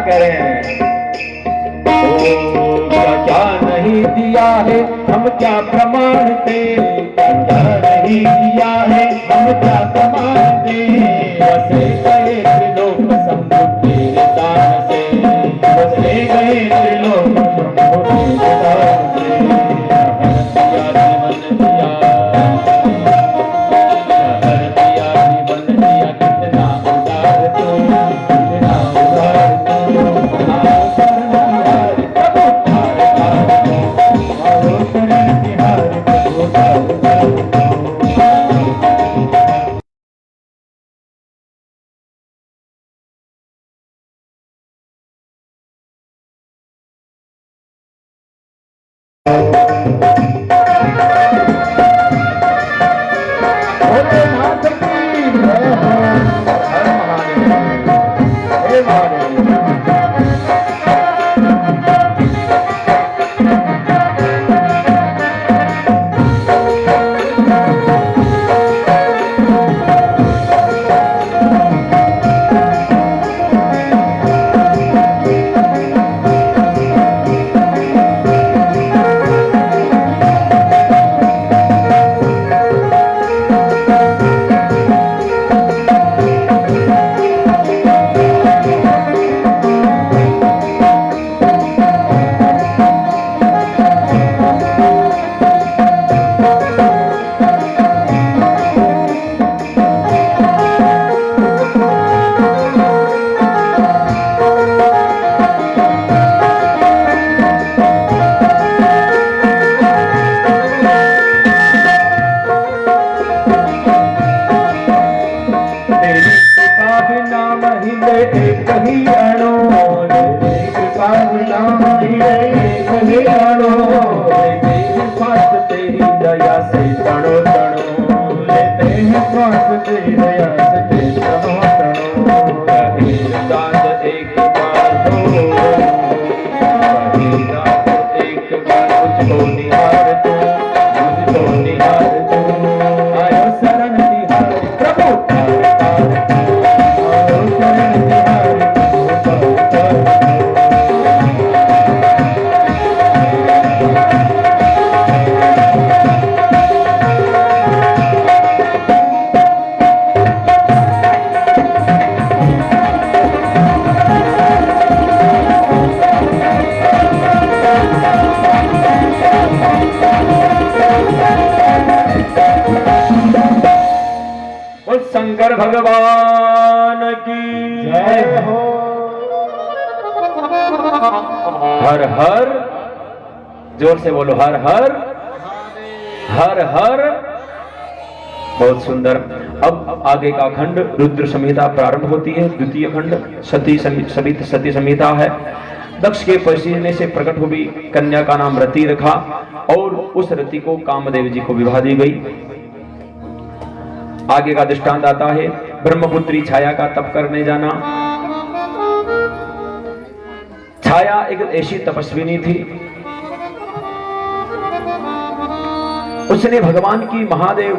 [SPEAKER 2] Hare भोलेनाथ की जय हो। हर महादेव। हे महादेव। तेरी कृपा बिना महिले एक ही अणो, तेरी कृपा बिना महिले एक ही अणो, लेते हैं श्वास तेरी दया से तणो तणो, लेते हैं श्वास तेरी दया से तणो तणो। कहे दाद एक बार दो, कहे दाद एक बार मुझको निहार दो, मुझको निहार दो, आयो शरण निहार प्रभु। बोल शंकर भगवान की जय हो। हर हर, जोर से बोलो, हर हर हर हर। बहुत सुंदर। अब आगे का खंड रुद्र संहिता प्रारंभ होती है। द्वितीय खंड सती संहिता है। दक्ष के पसीने से प्रकट हुई कन्या का नाम रति रखा और उस रति को कामदेव जी को विवाह दी गई। आगे का दृष्टांत आता है, ब्रह्मपुत्री छाया का तप करने जाना। छाया एक ऐसी तपस्विनी थी, उसने भगवान की, महादेव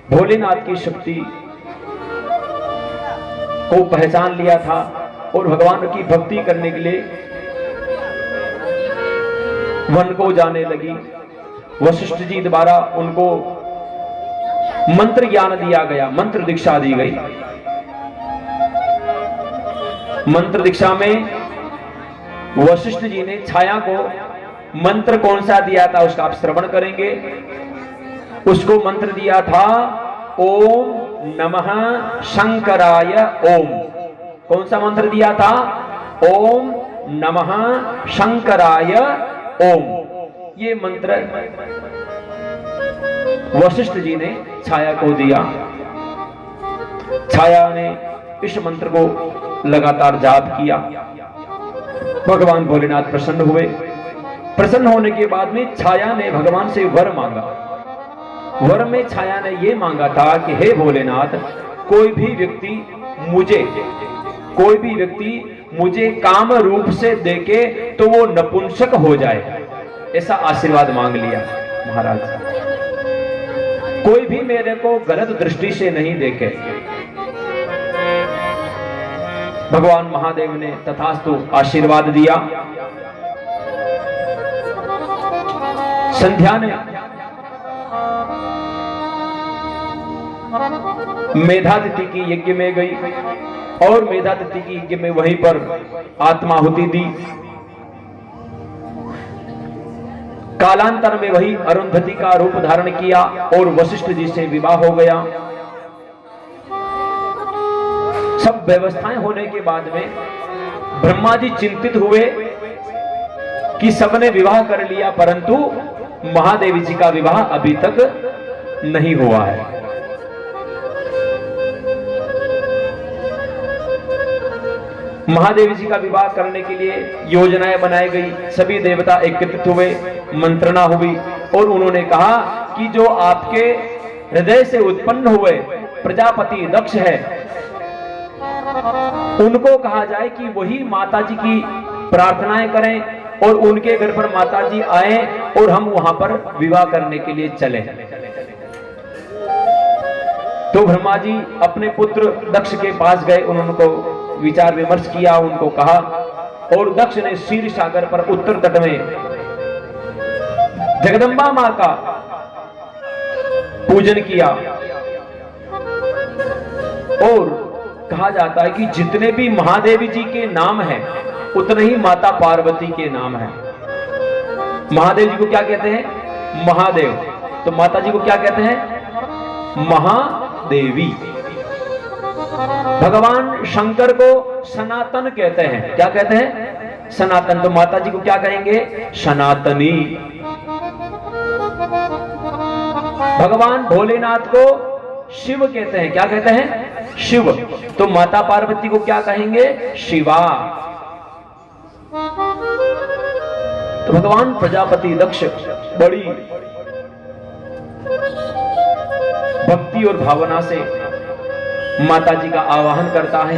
[SPEAKER 2] भोलेनाथ की शक्ति को पहचान लिया था और भगवान की भक्ति करने के लिए वन को जाने लगी। वशिष्ठ जी द्वारा उनको मंत्र ज्ञान दिया गया, मंत्र दीक्षा दी गई। मंत्र दीक्षा में वशिष्ठ जी ने छाया को मंत्र कौन सा दिया था उसका आप श्रवण करेंगे। उसको मंत्र दिया था ओम नमः शंकराय ओम। कौन सा मंत्र दिया था? ओम नमः शंकराय ओम। ये मंत्र वशिष्ठ जी ने छाया को दिया। छाया ने इस मंत्र को लगातार जाप किया। भगवान भोलेनाथ प्रसन्न हुए। प्रसन्न होने के बाद में छाया ने भगवान से वर मांगा। वर में छाया ने यह मांगा था कि हे भोलेनाथ, कोई भी व्यक्ति मुझे काम रूप से देखे तो वो नपुंसक हो जाए, ऐसा आशीर्वाद मांग लिया महाराज। कोई भी मेरे को गलत दृष्टि से नहीं देखे। भगवान महादेव ने तथास्तु आशीर्वाद दिया। संध्या ने मेधातिथि की यज्ञ में गई और मेधातिथि की यज्ञ में वहीं पर आत्माहुति दी। कालांतर में वही अरुंधति का रूप धारण किया और वशिष्ठ जी से विवाह हो गया। सब व्यवस्थाएं होने के बाद में ब्रह्मा जी चिंतित हुए कि सबने विवाह कर लिया, परंतु
[SPEAKER 1] महादेवी जी का विवाह अभी तक नहीं हुआ है। महादेवी जी का विवाह करने के लिए योजनाएं बनाई गई, सभी देवता एकत्रित हुए, मंत्रणा हुई और उन्होंने कहा कि जो आपके हृदय से उत्पन्न हुए प्रजापति दक्ष है, उनको कहा जाए कि वही माता जी की प्रार्थनाएं करें और उनके घर पर माता जी आए और हम वहां पर विवाह करने के लिए चले। तो ब्रह्मा जी अपने पुत्र दक्ष के पास गए, उनको विचार विमर्श किया, उनको कहा, और दक्ष ने क्षीर सागर पर उत्तर तट में जगदम्बा मां का पूजन किया। और कहा जाता है कि जितने भी महादेवी जी के नाम हैं उतने ही माता पार्वती के नाम हैं। महादेव जी को क्या कहते हैं? महादेव। तो माता जी को क्या कहते हैं? महादेवी। भगवान शंकर को सनातन कहते हैं। क्या कहते हैं? सनातन। तो माता जी को क्या कहेंगे? सनातनी। भगवान भोलेनाथ को शिव कहते हैं। क्या कहते हैं? शिव। तो माता पार्वती को क्या कहेंगे? शिवा। तो भगवान प्रजापति दक्ष बड़ी भक्ति और भावना से माता जी का आवाहन करता है।